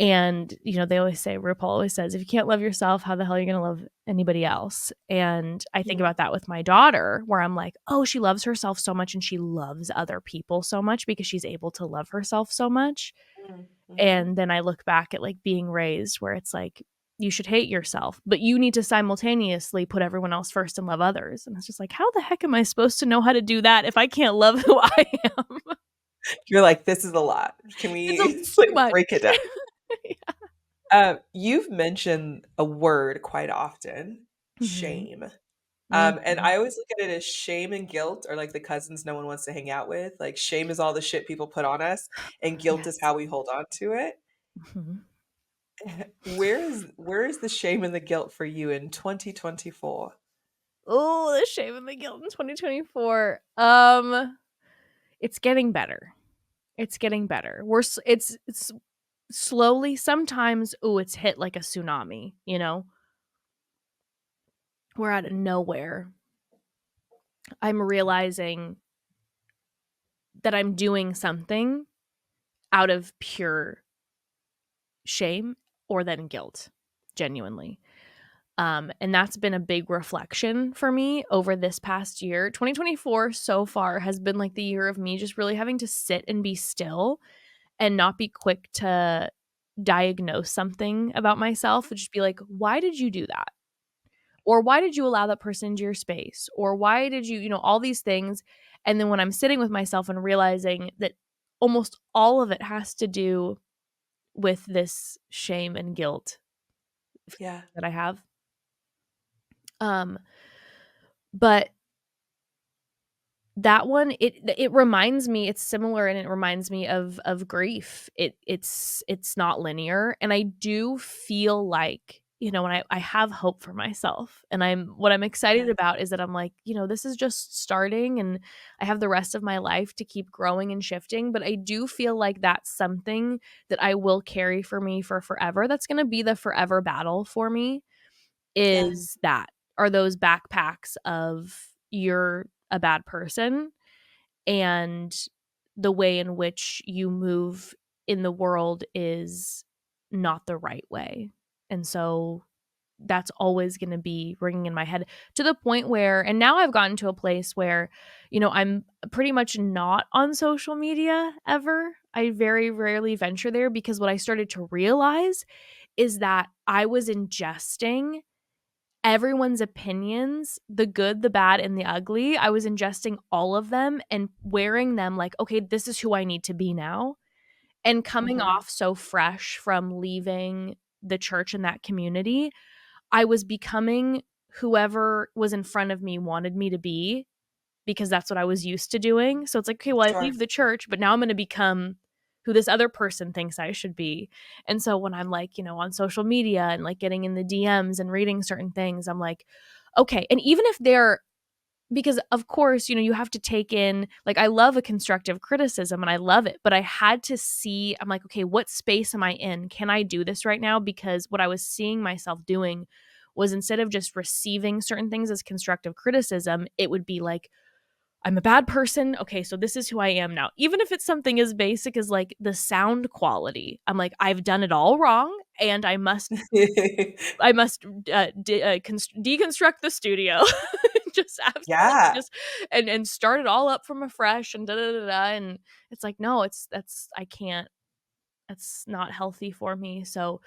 And, they always say, RuPaul always says, if you can't love yourself, how the hell are you going to love anybody else? And I think Mm. about that with my daughter, where I'm like, oh, she loves herself so much, and she loves other people so much because she's able to love herself so much. Mm. Mhm. And then I look back at, like, being raised where it's like, you should hate yourself, but you need to simultaneously put everyone else first and love others. And it's just like, how the heck am I supposed to know how to do that if I can't love who I am? You're like, this is a lot. Can It's we too like much. break it down? You've mentioned a word quite often, Hmm. shame. And Hmm. I always look at it as shame and guilt are like the cousins no one wants to hang out with. Like shame is all the shit people put on us, and guilt is Yes. how we hold on to it. Hmm. Where is the shame and the guilt for you in 2024? Oh, the shame and the guilt in 2024. It's getting better. It's getting better. It's slowly sometimes, oh, it's hit like a tsunami, you know? We're out of nowhere. I'm realizing that I'm doing something out of pure shame or then guilt, genuinely. And that's been a big reflection for me over this past year. 2024 so far has been like the year of me just really having to sit and be still and not be quick to diagnose something about myself, and just be like, why did you do that? Or why did you allow that person into your space? Or why did you, all these things. And then when I'm sitting with myself and realizing that almost all of it has to do with this shame and guilt Yeah, that I have. Um, but that one, it reminds me, it's similar, and it reminds me of grief. It's not linear, and I do feel like, and I have hope for myself, and what I'm excited yeah, about is that I'm like, this is just starting, and I have the rest of my life to keep growing and shifting, but I do feel like that's something that I will carry for me for forever. That's going to be the forever battle for me, yeah, is that are those backpacks of you're a bad person, and the way in which you move in the world is not the right way. And so that's always going to be ringing in my head, to the point where, and now I've gotten to a place where, I'm pretty much not on social media ever. I very rarely venture there, because what I started to realize is that I was ingesting everyone's opinions, the good, the bad, and the ugly. I was ingesting all of them and wearing them like, okay, this is who I need to be now. And coming mhm, off so fresh from leaving the church and that community, I was becoming whoever was in front of me wanted me to be, because that's what I was used to doing. So it's like, okay, well, I sure, leave the church, but now I'm going to become who this other person thinks I should be. And so when I'm like, on social media and like getting in the DMs and reading certain things, I'm like, okay. And even if they're, because of course, you have to take in, like, I love a constructive criticism and I love it, but I had to see, I'm like, okay, what space am I in? Can I do this right now? Because what I was seeing myself doing was, instead of just receiving certain things as constructive criticism, it would be like, I'm a bad person. Okay, so this is who I am now. Even if it's something as basic as like the sound quality, I'm like, I've done it all wrong, and I must deconstruct the studio, just absolutely yeah, just and start it all up from afresh, and da da da da. And it's like, no, that's I can't. That's not healthy for me. So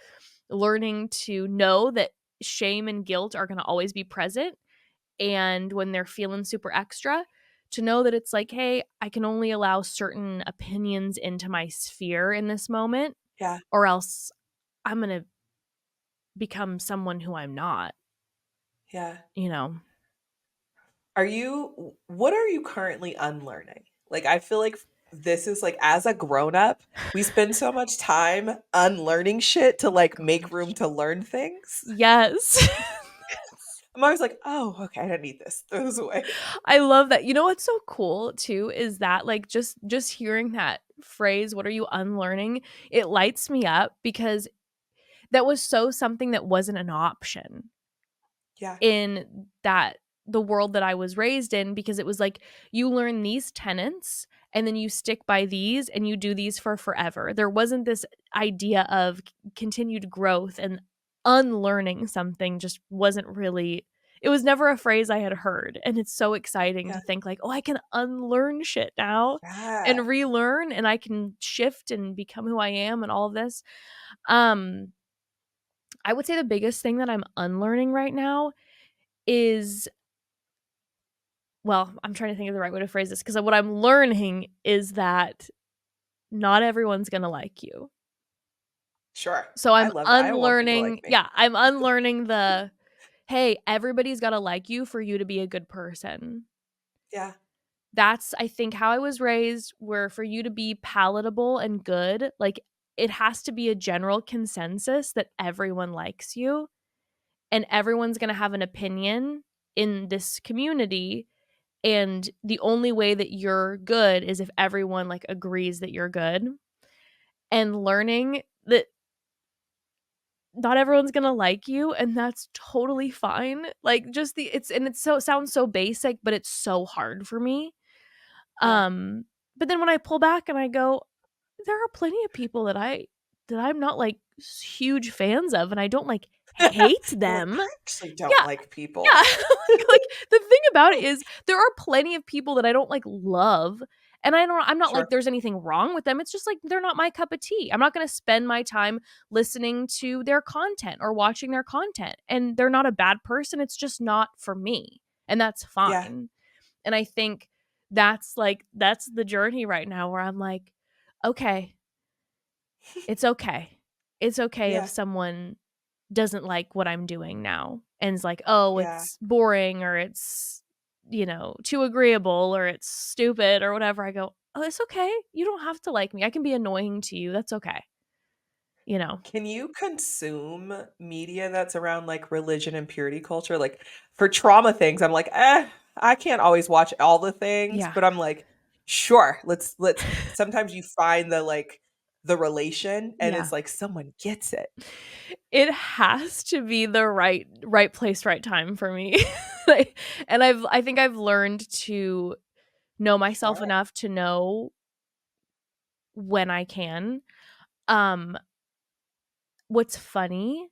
learning to know that shame and guilt are going to always be present, and when they're feeling super extra, to know that it's like, hey, I can only allow certain opinions into my sphere in this moment, yeah, or else I'm going to become someone who I'm not, yeah. you know. What are you currently unlearning? Like, I feel like this is like, as a grown up, we spend so much time unlearning shit to like make room Gosh. to learn things. Yes. I'm always like, oh, okay, I don't need this. Throw this away. I love that. You know what's so cool too is that, like, just hearing that phrase, what are you unlearning? It lights me up, because that was so something that wasn't an option Yeah, in that the world that I was raised in, because it was like, you learn these tenets and then you stick by these and you do these for forever. There wasn't this idea of continued growth, and unlearning something just wasn't really, it was never a phrase I had heard. And it's so exciting yeah, to think like, oh, I can unlearn shit now yeah, and relearn, and I can shift and become who I am and all of this. Um I would say the biggest thing that I'm unlearning right now is, well, I'm trying to think of the right way to phrase this, because what I'm learning is that not everyone's going to like you. Sure. So I I'm love that. I want people to like unlearning, me. yeah, I'm unlearning the, hey, everybody's got to like you for you to be a good person. Yeah. That's, I think, how I was raised, where for you to be palatable and good, like, it has to be a general consensus that everyone likes you and everyone's going to have an opinion in this community. And the only way that you're good is if everyone like agrees that you're good. And learning that not everyone's gonna like you, and that's totally fine. Like, just the it's so, it sounds so basic, but it's so hard for me. Yeah. um but then when I pull back and I go, there are plenty of people that I'm not like huge fans of, and I don't like hate You're like, them. I actually don't Yeah. like Yeah. people. Like, the thing about it is there are plenty of people that I don't like love, and I'm not Sure. like there's anything wrong with them. It's just like they're not my cup of tea. I'm not going to spend my time listening to their content or watching their content. And they're not a bad person. It's just not for me. And that's Yeah. fine. And I think that's the journey right now, where I'm like, okay, it's okay. It's okay if Yeah. someone doesn't like what I'm doing now and is like, oh, Yeah. it's boring, or it's, too agreeable, or it's stupid, or whatever. I go, oh, it's okay. You don't have to like me. I can be annoying to you. That's okay. You know? Can you consume media that's around like religion and purity culture? Like for trauma things, I'm like, I can't always watch all the things, Yeah. but I'm like, sure, let's sometimes you find the relation and Yeah. it's like someone gets it. It has to be the right place, right time for me. Like, and I think I've learned to know myself Sure. enough to know when I can. Um, what's funny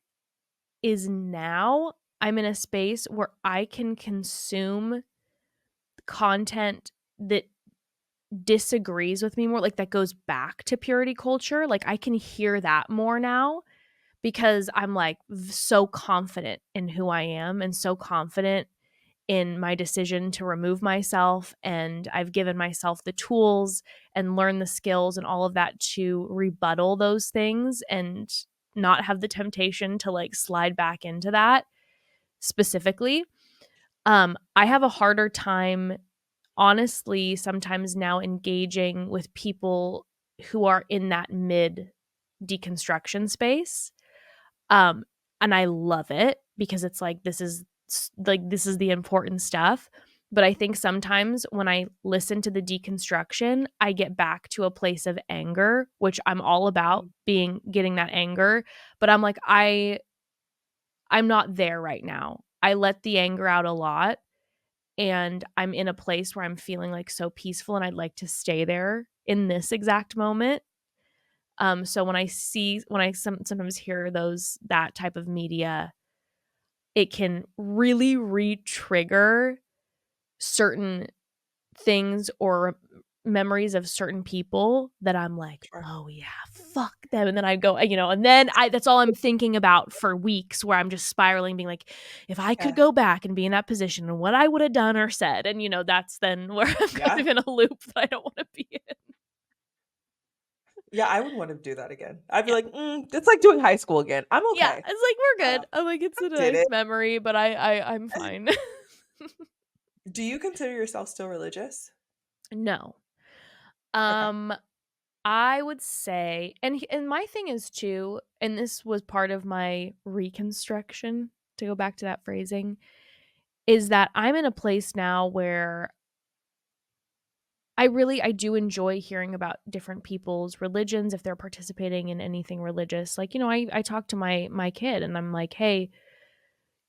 is now I'm in a space where I can consume content that disagrees with me more, like that goes back to purity culture. Like, I can hear that more now because I'm like so confident in who I am and so confident in my decision to remove myself. And I've given myself the tools and learned the skills and all of that to rebuttal those things and not have the temptation to like slide back into that specifically. I have a harder time, honestly, sometimes now engaging with people who are in that mid deconstruction space. Um, and I love it because it's like this is the important stuff. But I think sometimes when I listen to the deconstruction, I get back to a place of anger, which I'm all about, Mm. getting that anger. But I'm like, I'm not there right now. I let the anger out a lot, and I'm in a place where I'm feeling like so peaceful, and I'd like to stay there in this exact moment. So when I sometimes hear that type of media, it can really re-trigger certain things or memories of certain people that I'm like, Sure. oh yeah, fuck them. And then I go, and then that's all I'm thinking about for weeks, where I'm just spiraling, being like, if I could Yeah. go back and be in that position and what I would have done or said. And that's then where I'm kind Yeah. of in a loop that I don't want to be in. Yeah, I would want to do that again. I'd be Yeah. like, it's like doing high school again. I'm Yeah. okay. It's like, we're Yeah, good. I'm like, it's I a did nice it. memory, but I'm fine. Do you consider yourself still religious? No. Okay. Um, I would say, and my thing is too, and this was part of my reconstruction, to go back to that phrasing, is that I'm in a place now where I do enjoy hearing about different people's religions if they're participating in anything religious. Like, I talk to my kid and I'm like, "Hey,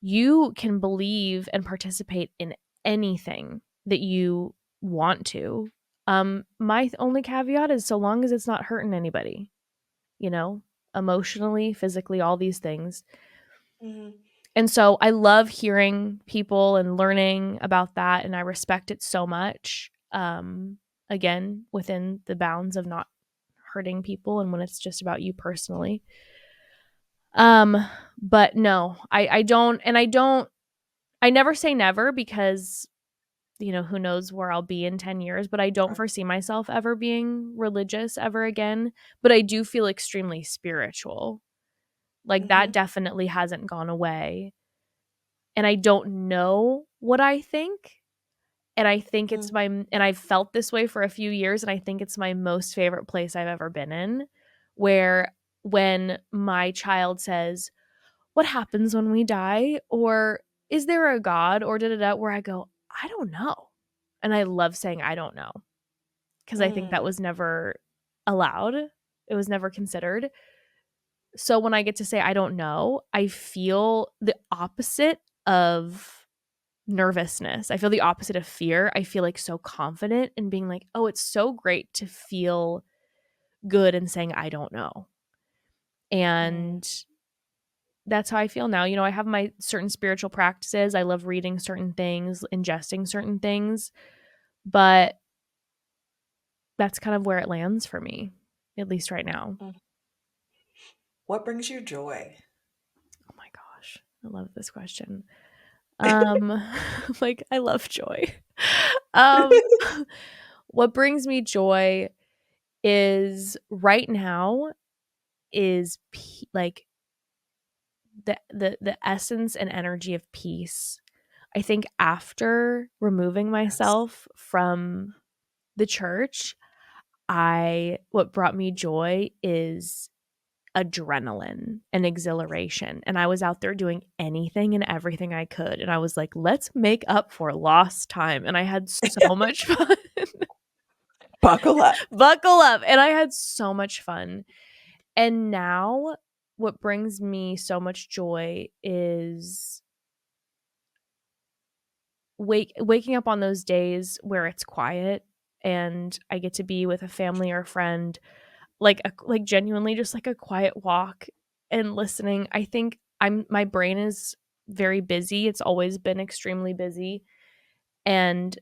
you can believe and participate in anything that you want to. My only caveat is so long as it's not hurting anybody, you know, emotionally, physically, all these things." Mhm. And so I love hearing people and learning about that, and I respect it so much. Again, within the bounds of not hurting people and when it's just about you personally. But no, I don't, and I never say never because, who knows where I'll be in 10 years, but I don't foresee myself ever being religious ever again. But I do feel extremely spiritual. Like that Mm-hmm. definitely hasn't gone away. And I don't know what I think. And I think and I've felt this way for a few years. And I think it's my most favorite place I've ever been in, where when my child says, "What happens when we die?" Or "Is there a God?" Or da da da, where I go, "I don't know." And I love saying I don't know because I think that Mm. was never allowed. It was never considered. So when I get to say I don't know, I feel the opposite of nervousness. I feel the opposite of fear. I feel like so confident in being like, "Oh, it's so great to feel good and saying I don't know." Mm. And that's how I feel now. I have my certain spiritual practices. I love reading certain things, ingesting certain things, but that's kind of where it lands for me, at least right now. Mm. What brings you joy? Oh my gosh, I love this question. Um, like I love joy. Um, what brings me joy is right now is like the essence and energy of peace. I think after removing Yes. myself from the church, I what brought me joy is adrenaline and exhilaration. And I was out there doing anything and everything I could. And I was like, let's make up for lost time. And I had so much fun. Buckle up. Buckle up. And I had so much fun. And now what brings me so much joy is waking up on those days where it's quiet and I get to be with a family or a friend, like genuinely just like a quiet walk and listening. I think my brain is very busy. It's always been extremely busy. And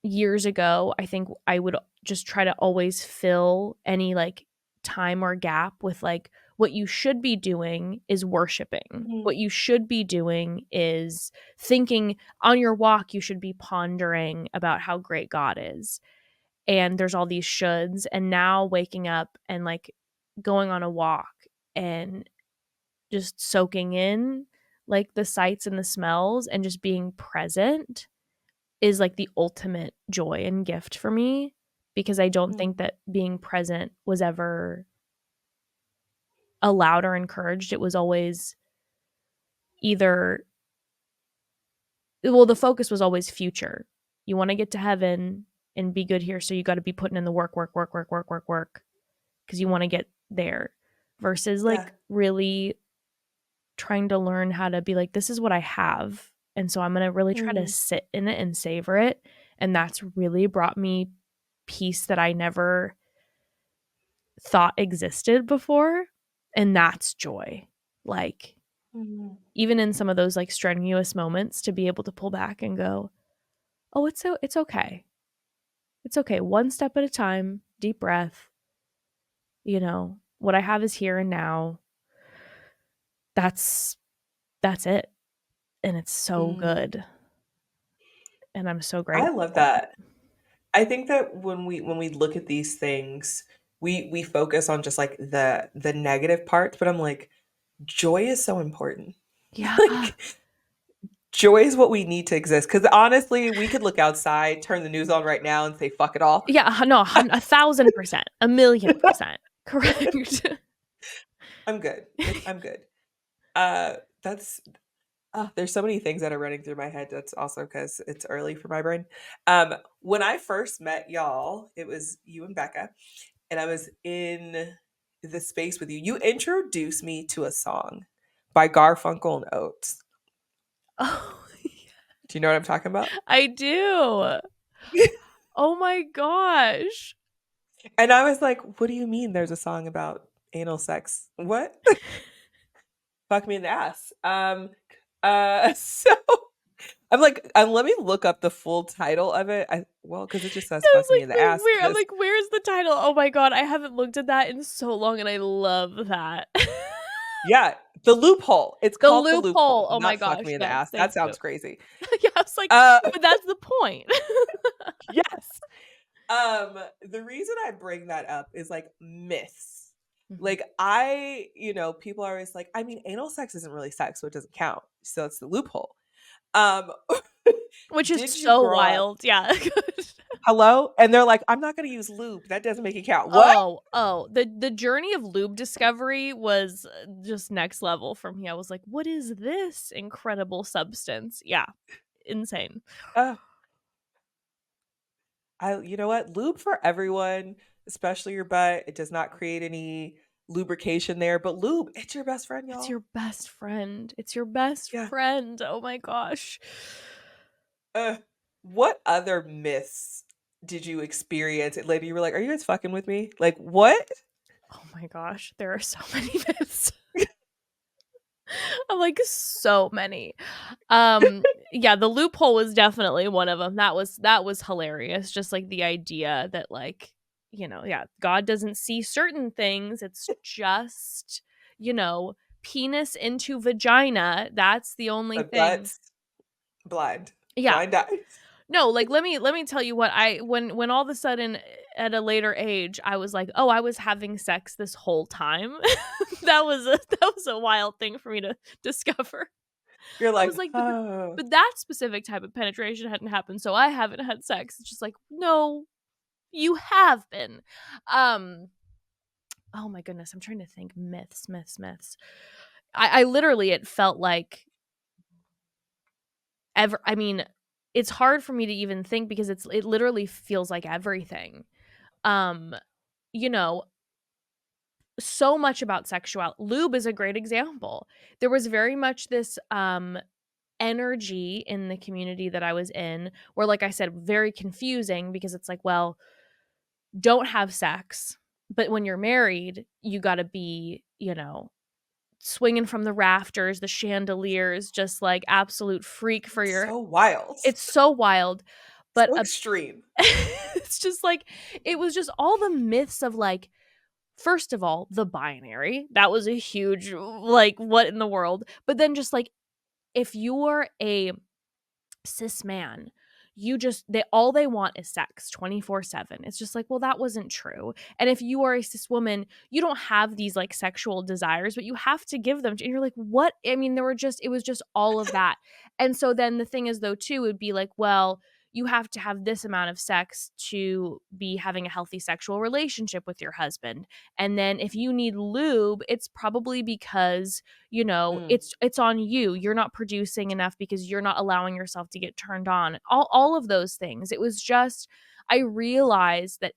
years ago, I think I would just try to always fill any like time or gap with like what you should be doing is worshiping. Mm. What you should be doing is thinking on your walk, you should be pondering about how great God is. And there's all these shoulds. And now waking up and like going on a walk and just soaking in like the sights and the smells and just being present is like the ultimate joy and gift for me because I don't Mm. think that being present was ever allowed or encouraged. It was always either, well, the focus was always future. You want to get to heaven and be good here. So you got to be putting in the work, work, work, work, work, work, work because you want to get there versus Yeah. like really trying to learn how to be like, this is what I have. And so I'm going to really try to Mm. sit in it and savor it. And that's really brought me peace that I never thought existed before. And that's joy. Like, Mm. even in some of those like strenuous moments to be able to pull back and go, oh, it's okay. It's okay. One step at a time, deep breath. What I have is here and now. That's that's it. And it's so Mm. good. And I'm so I grateful love for it. that. I think that when we look at these things, we focus on just like the negative parts, but I'm like, joy is so important. Yeah. Like joy is what we need to exist. Because honestly, we could look outside, turn the news on right now, and say fuck it all. Yeah, no, 1,000%, 1,000,000%. Correct. I'm good. I'm good. That's there's so many things that are running through my head. That's also because it's early for my brain. When I first met y'all, it was you and Becca, and I was in the space with you. You introduced me to a song by Garfunkel and Oates. Oh, Do you know what I'm talking about? I do. Oh my gosh. And I was like, "What do you mean? There's a song about anal sex? What? Fuck me in the ass." So I'm like, let me look up the full title of it. Because it just says I "fuck was me like, in the wait, ass." where? I'm Because like, where's the title? Oh my god, I haven't looked at that in so long and I love that. Yeah, the loophole. It's The called the loophole, loophole. Oh my not fuck gosh, me in the yes, ass. That thank you. sounds crazy. Yeah, I was like, Uh, but that's the point. yes. The reason I bring that up is like myths. Mhm. Like people are always like, I mean, anal sex isn't really sex, so it doesn't count. So it's the loophole. Um, Which is did you so grow up wild. Yeah. hello? And they're like, I'm not gonna use lube. That doesn't make it count. What? Oh, the journey of lube discovery was just next level for me. I was like, "What is this incredible substance?" Yeah, insane. Uh, you know what? Lube for everyone, especially your butt. It does not create any lubrication there, but lube, it's your best friend, It's y'all. your best friend. It's your best Yeah. friend. Oh my gosh. Uh, what other myths did you experience? Later, you were like, "Are you guys fucking with me?" Like, what? Oh my gosh, there are so many myths. I'm like so many. Yeah, the loophole was definitely one of them. That was hilarious. Just like the idea that like, yeah, God doesn't see certain things. It's just, you know, penis into vagina. That's the only A thing. guts blind, Yeah. blind eyes. No, like let me tell you what I when all of a sudden at a later age I was like, "Oh, I was having sex this whole time." That was a wild thing for me to discover. You're I like, was like, oh, but that specific type of penetration hadn't happened, so I haven't had sex. It's just like, "No, you have been." Um, oh my goodness, I'm trying to think myths. I literally it felt like I mean, it's hard for me to even think because it literally feels like everything. Um, you know, so much about sexuality. Lube is a great example. There was very much this energy in the community that I was in where, like I said, very confusing because it's like, well, don't have sex, but when you're married, you got to be, swinging from the rafters, the chandeliers, just like absolute freak for it's your. so wild, It's so wild, but so extreme. it's just like it was just all the myths of like first of all, the binary. That was a huge like what in the world? But then just like if you're a cis man, they want is sex 24/7. It's just like, well, that wasn't true. And if you are a cis woman, you don't have these like sexual desires, but you have to give them and you're like, what? I mean, it was just all of that. And so then the thing is though too would be like, well, you have to have this amount of sex to be having a healthy sexual relationship with your husband. And then if you need lube, it's probably because Mm, it's on you. You're not producing enough because you're not allowing yourself to get turned on. All of those things. It was just I realized that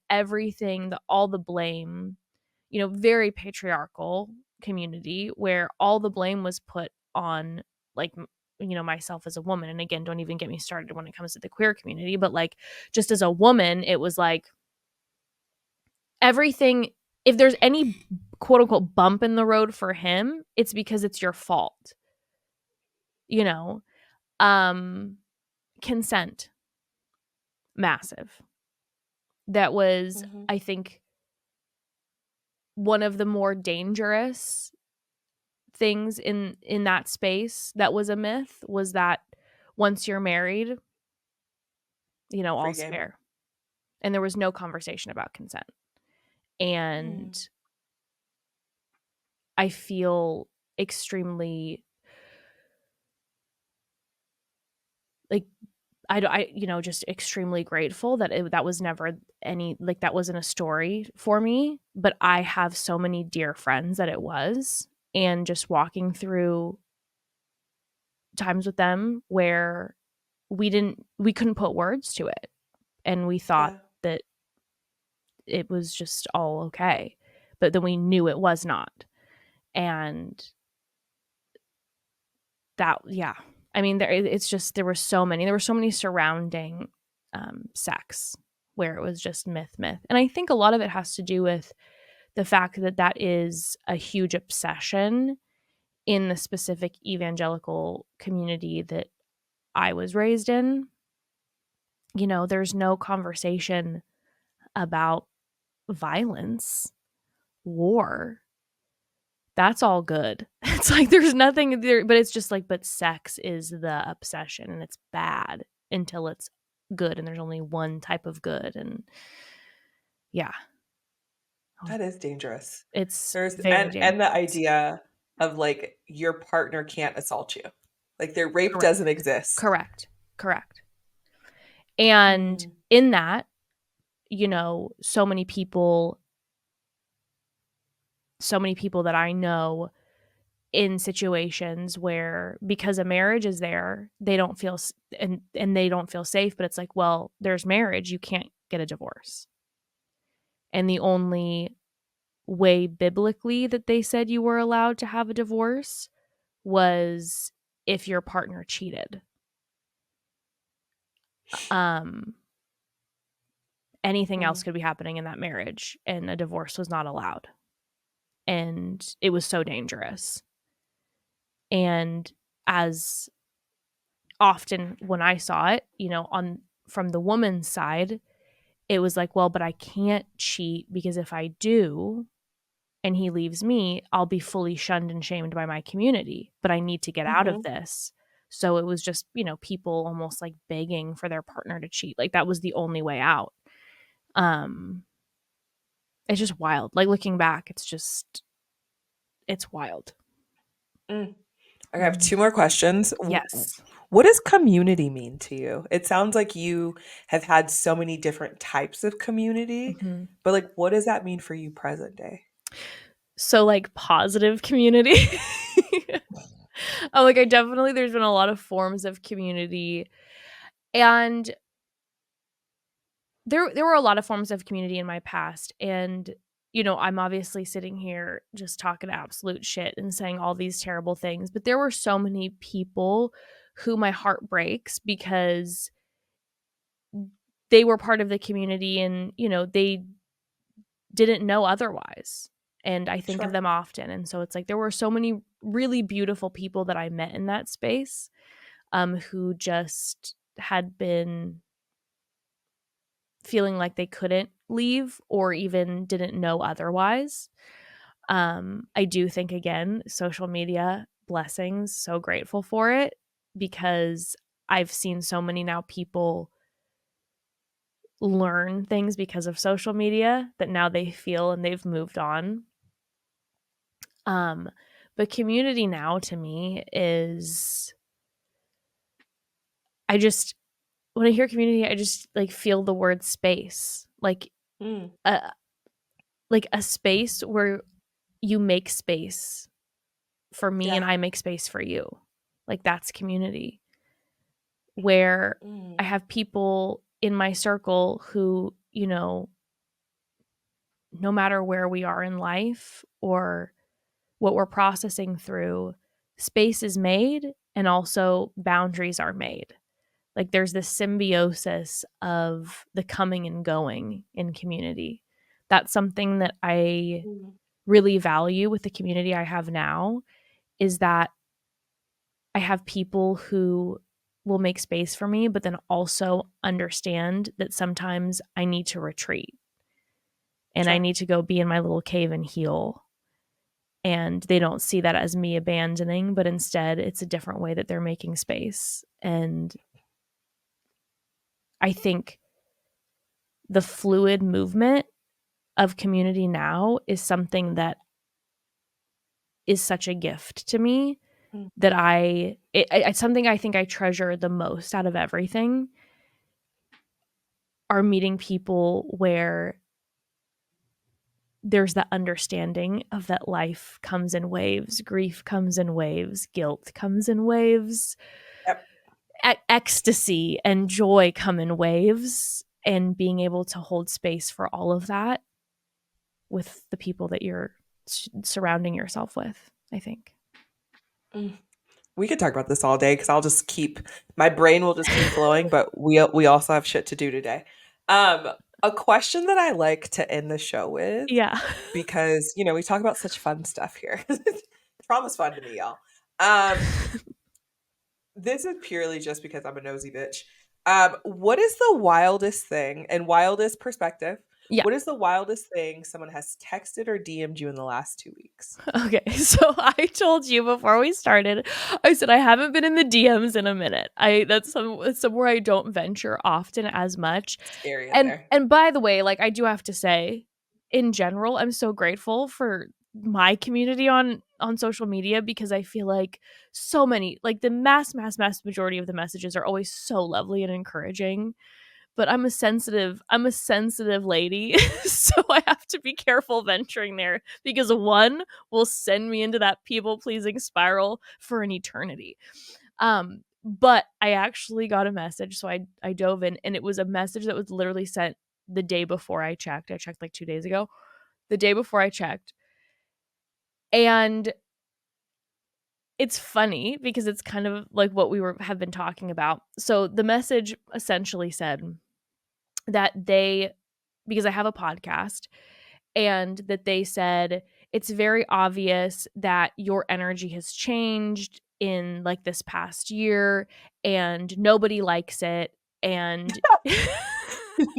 all the blame, very patriarchal community where all the blame was put on like myself as a woman. And again, don't even get me started when it comes to the queer community, but like just as a woman, it was like everything if there's any quote unquote bump in the road for him, it's because it's your fault. You know, um consent, massive. That was mhm. I think one of the more dangerous things in that space that was a myth was that once you're married, Free all's game. fair. And there was no conversation about consent. Mm, And I feel extremely like just extremely grateful that that was never that wasn't a story for me, but I have so many dear friends that it was, and just walking through times with them where we couldn't put words to it, and we thought yeah. that it was just all okay, but then we knew it was not. And that, yeah, I mean, it's just there were so many surrounding sex where it was just myth, and I think a lot of it has to do with the fact that that is a huge obsession in the specific evangelical community that I was raised in. There's no conversation about violence, war, that's all good. It's like there's nothing there, but it's just like, but sex is the obsession and it's bad until it's good and there's only one type of good. And yeah, That is dangerous. it's There's very and the dangerous. idea of like your partner can't assault you. Like their rape Correct. doesn't exist. Correct. Correct. And Mm, in that, you know, so many people that I know in situations where because a marriage is there, they don't feel and they don't feel safe, but it's like, well, there's marriage, you can't get a divorce. And the only way biblically that they said you were allowed to have a divorce was if your partner cheated. Um Anything else mm, could be happening in that marriage and a divorce was not allowed. And it was so dangerous. And as often when I saw it, you know, on from the woman's side, it was like, well, but I can't cheat because if I do and he leaves me, I'll be fully shunned and shamed by my community, but I need to get out of mhm, this. So it was just, you know, people almost like begging for their partner to cheat. Like that was the only way out. Um it's just wild. Like looking back, it's wild. mm. Okay, I have Mhm. two more questions. Yes. What does community mean to you? It sounds like you have had so many different types of community, Mhm. but like, what does that mean for you present day? So like positive community. Like I definitely there's been a lot of forms of community and there were a lot of forms of community in my past and you know, I'm obviously sitting here just talking absolute shit and saying all these terrible things, but there were so many people who my heart breaks because they were part of the community and, you know, they didn't know otherwise. And I think of Sure. them often. And so it's like there were so many really beautiful people that I met in that space who just had been feeling like they couldn't leave or even didn't know otherwise. I do think, again, social media, blessings, so grateful for it because I've seen so many now people learn things because of social media that now they feel and they've moved on. Um, but community now to me is I just when I hear community, I just like feel the word space. Mm, A like a space where you make space for me and yeah. I make space for you. Like that's community where I Mm, have people in my circle who, you know, no matter where we are in life or what we're processing through, space is made and also boundaries are made. Like there's this symbiosis of the coming and going in community. That's something that I mm, really value with the community I have now is that I have people who will make space for me, but then also understand that sometimes I need to retreat and I sure. need to go be in my little cave and heal. And they don't see that as me abandoning, but instead it's a different way that they're making space. And I think the fluid movement of community now is something that is such a gift to me Mm, that it's something I think I treasure the most out of everything are meeting people where there's that understanding of that life comes in waves, grief comes in waves, guilt comes in waves, yep. ecstasy and joy come in waves, and being able to hold space for all of that with the people that you're surrounding yourself with, I think. Mm. We could talk about this all day because I'll just keep my brain will just keep flowing, but we also have shit to do today. Um, a question that I like to end the show with Yeah. because we talk about such fun stuff here. Trauma's fun to me, y'all. Um, this is purely just because I'm a nosy bitch. What is the wildest thing and wildest perspective? Yeah. What is the wildest thing someone has texted or DM'd you in the last 2 weeks? Okay, so I told you before we started, I said I haven't been in the DMs in a minute. It's somewhere I don't venture often as much. Scary in And there. and by the way, like I do have to say, in general, I'm so grateful for my community on social media because I feel like so many, like the mass majority of the messages are always so lovely and encouraging, but I'm a sensitive lady. So I have to be careful venturing there because one will send me into that people pleasing spiral for an eternity. But I actually got a message, so I dove in, and it was a message that was literally sent the day before I checked. I checked like 2 days ago. The day before I checked. And it's funny because it's kind of like what have been talking about. So the message essentially said that because I have a podcast, and that they said it's very obvious that your energy has changed in like this past year and nobody likes it, and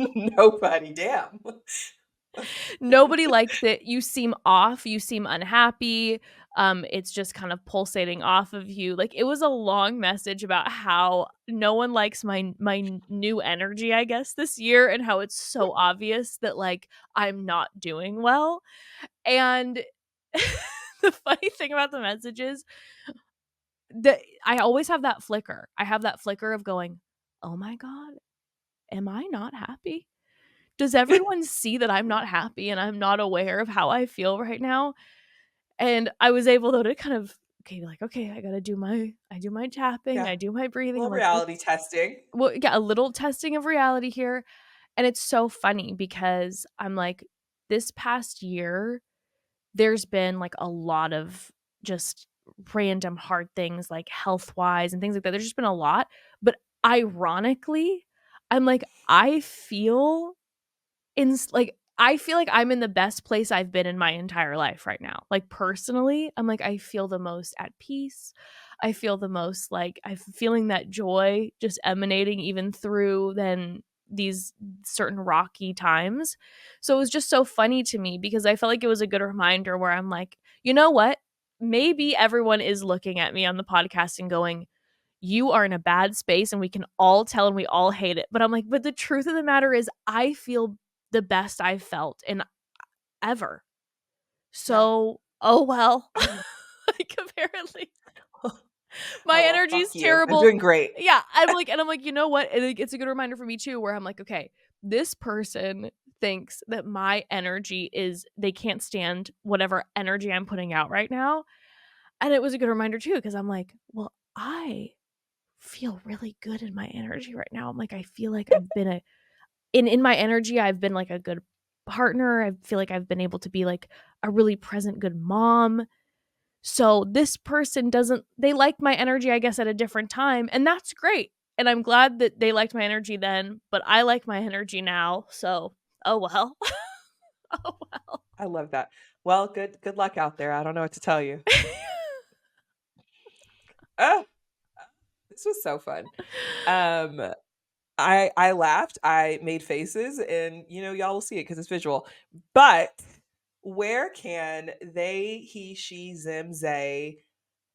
Nobody, damn. nobody likes it. You seem off, you seem unhappy. It's just kind of pulsating off of you. Like it was a long message about how no one likes my new energy, I guess, this year, and how it's so obvious that like I'm not doing well. And the funny thing about the message is that I always have that flicker. I have that flicker of going, "Oh my god, am I not happy? Does everyone see that I'm not happy and I'm not aware of how I feel right now?" And I was able though to kind of okay, like, okay, I do my tapping, Yeah. I do my A breathing. I'm little like, reality testing. well, yeah, a little testing of reality here. And it's so funny because I'm like, this past year, there's been like a lot of just random hard things like health wise and things like that. There's just been a lot. But ironically, I'm like, I feel like I'm in the best place I've been in my entire life right now. Like personally, I'm like I feel the most at peace. I feel the most like I'm feeling that joy just emanating even through then these certain rocky times. So it was just so funny to me because I felt like it was a good reminder where I'm like, you know what? Maybe everyone is looking at me on the podcast and going, you are in a bad space and we can all tell and we all hate it. But I'm like, but the truth of the matter is I feel the best I've felt in ever. Yeah. So, oh well. Like apparently my Oh, well, energy's fuck you. I'm terrible. doing great. Yeah, I'm like, you know what? It's a good reminder for me too, where I'm like, okay, this person thinks that my energy is they can't stand whatever energy I'm putting out right now. And it was a good reminder too, because I'm like, well, I feel really good in my energy right now. I'm like, I feel like I've been in my energy, I've been like a good partner. I feel like I've been able to be like a really present good mom. So this person doesn't they liked my energy, I guess, at a different time, and that's great. And I'm glad that they liked my energy then, but I like my energy now. So, oh well. Oh well. I love that. Well, good luck out there. I don't know what to tell you. Ah, this was so fun. Um, I laughed, I made faces, and y'all will see it because it's visual. But where can they, he, she, zim, they,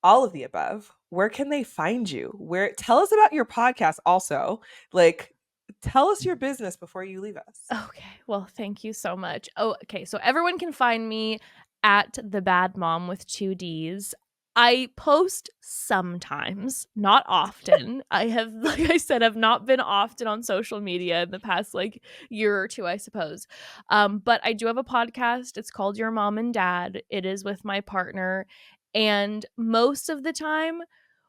all of the above, where can they find you? Where tell us about your podcast also. Like, tell us your business before you leave us. Okay. Well, thank you so much. Oh, okay. So everyone can find me at the bad mom with 2 Ds. I post sometimes, not often. I have, like I said, have not been often on social media in the past like year or two, I suppose. But I do have a podcast. It's called Your Mom and Dad. It is with my partner. And most of the time,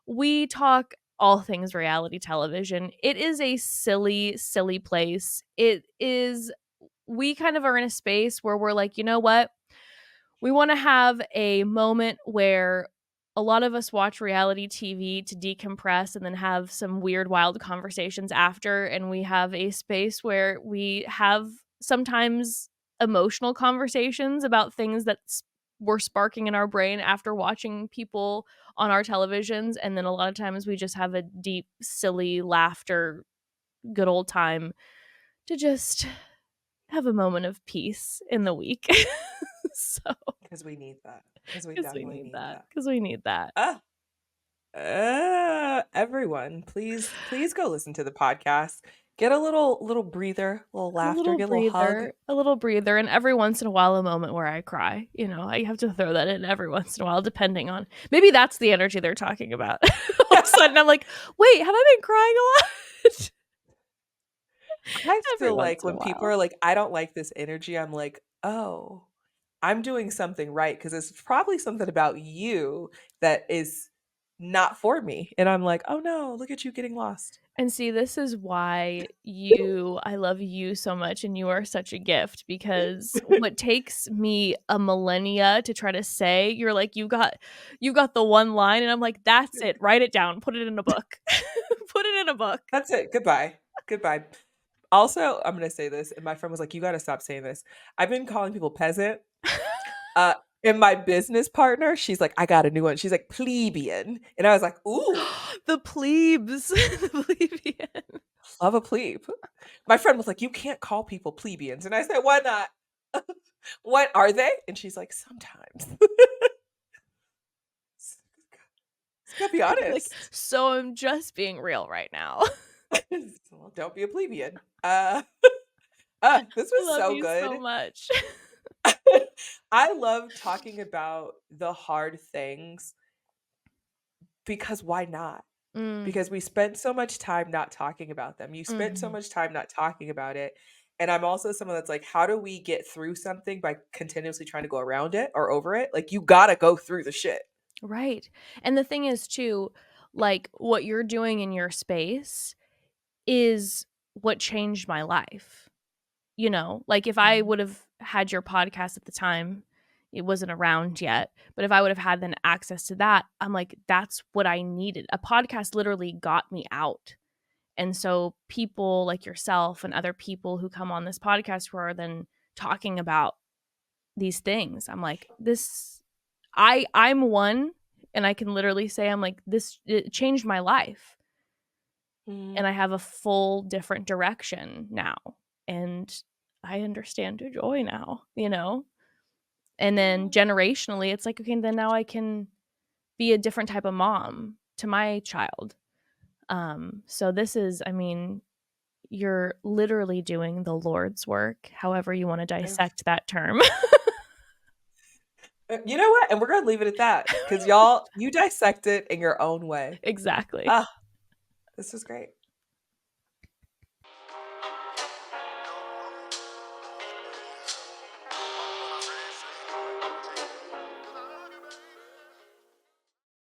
we talk all things reality television. It is a silly, silly place. It is, we kind of are in a space where we're like, you know what? We want to have a moment where a lot of us watch reality TV to decompress and then have some weird, wild conversations after. And we have a space where we have sometimes emotional conversations about things that were sparking in our brain after watching people on our televisions. And then a lot of times we just have a deep, silly laughter, good old time to just have a moment of peace in the week. So, Because we need that. Because we because we definitely need need that. that. Because we need that. Ah, everyone, please go listen to the podcast. Get a little breather, a little laughter, get a little hug. A little breather, and every once in a while, a moment where I cry. You know, I have to throw that in every once in a while, depending on maybe that's the energy they're talking about. All of a sudden, I'm like, wait, have I been crying a lot? I Every feel once like in a when people while. are like, I don't like this energy, I'm like, oh, I'm doing something right because it's probably something about you that is not for me. And I'm like, oh no, look at you getting lost. And see, this is why I love you so much, and you are such a gift because what takes me a millennia to try to say, you're like, you got the one line, and I'm like, that's it. Write it down. Put it in a book. Put it in a book. That's it. Goodbye. Goodbye. Also, I'm gonna say this, and my friend was like, "You got to stop saying this." I've been calling people peasant. Uh, and my business partner, she's like, "I got a new one." She's like, "Plebeian," and I was like, "Ooh, The plebes. The plebeian. love a plebe." My friend was like, "You can't call people plebeians," and I said, "Why not? What are they?" And she's like, "Sometimes." Gotta be I'd be like, honest. so I'm just being real right now. Well, don't be a plebeian. This I was love so you so good. much. I love talking about the hard things because why not? Mm, Because we spent so much time not talking about them. You spent so mhm. much time not talking about it. And I'm also someone that's like, how do we get through something by continuously trying to go around it or over it? Like, you gotta go through the shit. Right. And the thing is too, like what you're doing in your space is what changed my life. You know, like if I Mhm. would have had your podcast at the time, it wasn't around yet, but if I would have had then access to that, I'm like, that's what I needed. A podcast literally got me out. And so people like yourself and other people who come on this podcast who are then talking about these things, I'm like, I'm one, and I can literally say I'm like, this it changed my life, and Mhm. I have a full different direction now, and I understand your joy now, you know? And then Mm. generationally, it's like, okay, then now I can be a different type of mom to my child. So this is, I mean, you're literally doing the Lord's work, however you want to dissect that term. You know what? And we're gonna leave it at that because y'all, you dissect it in your own way. Exactly. Ah, this was great.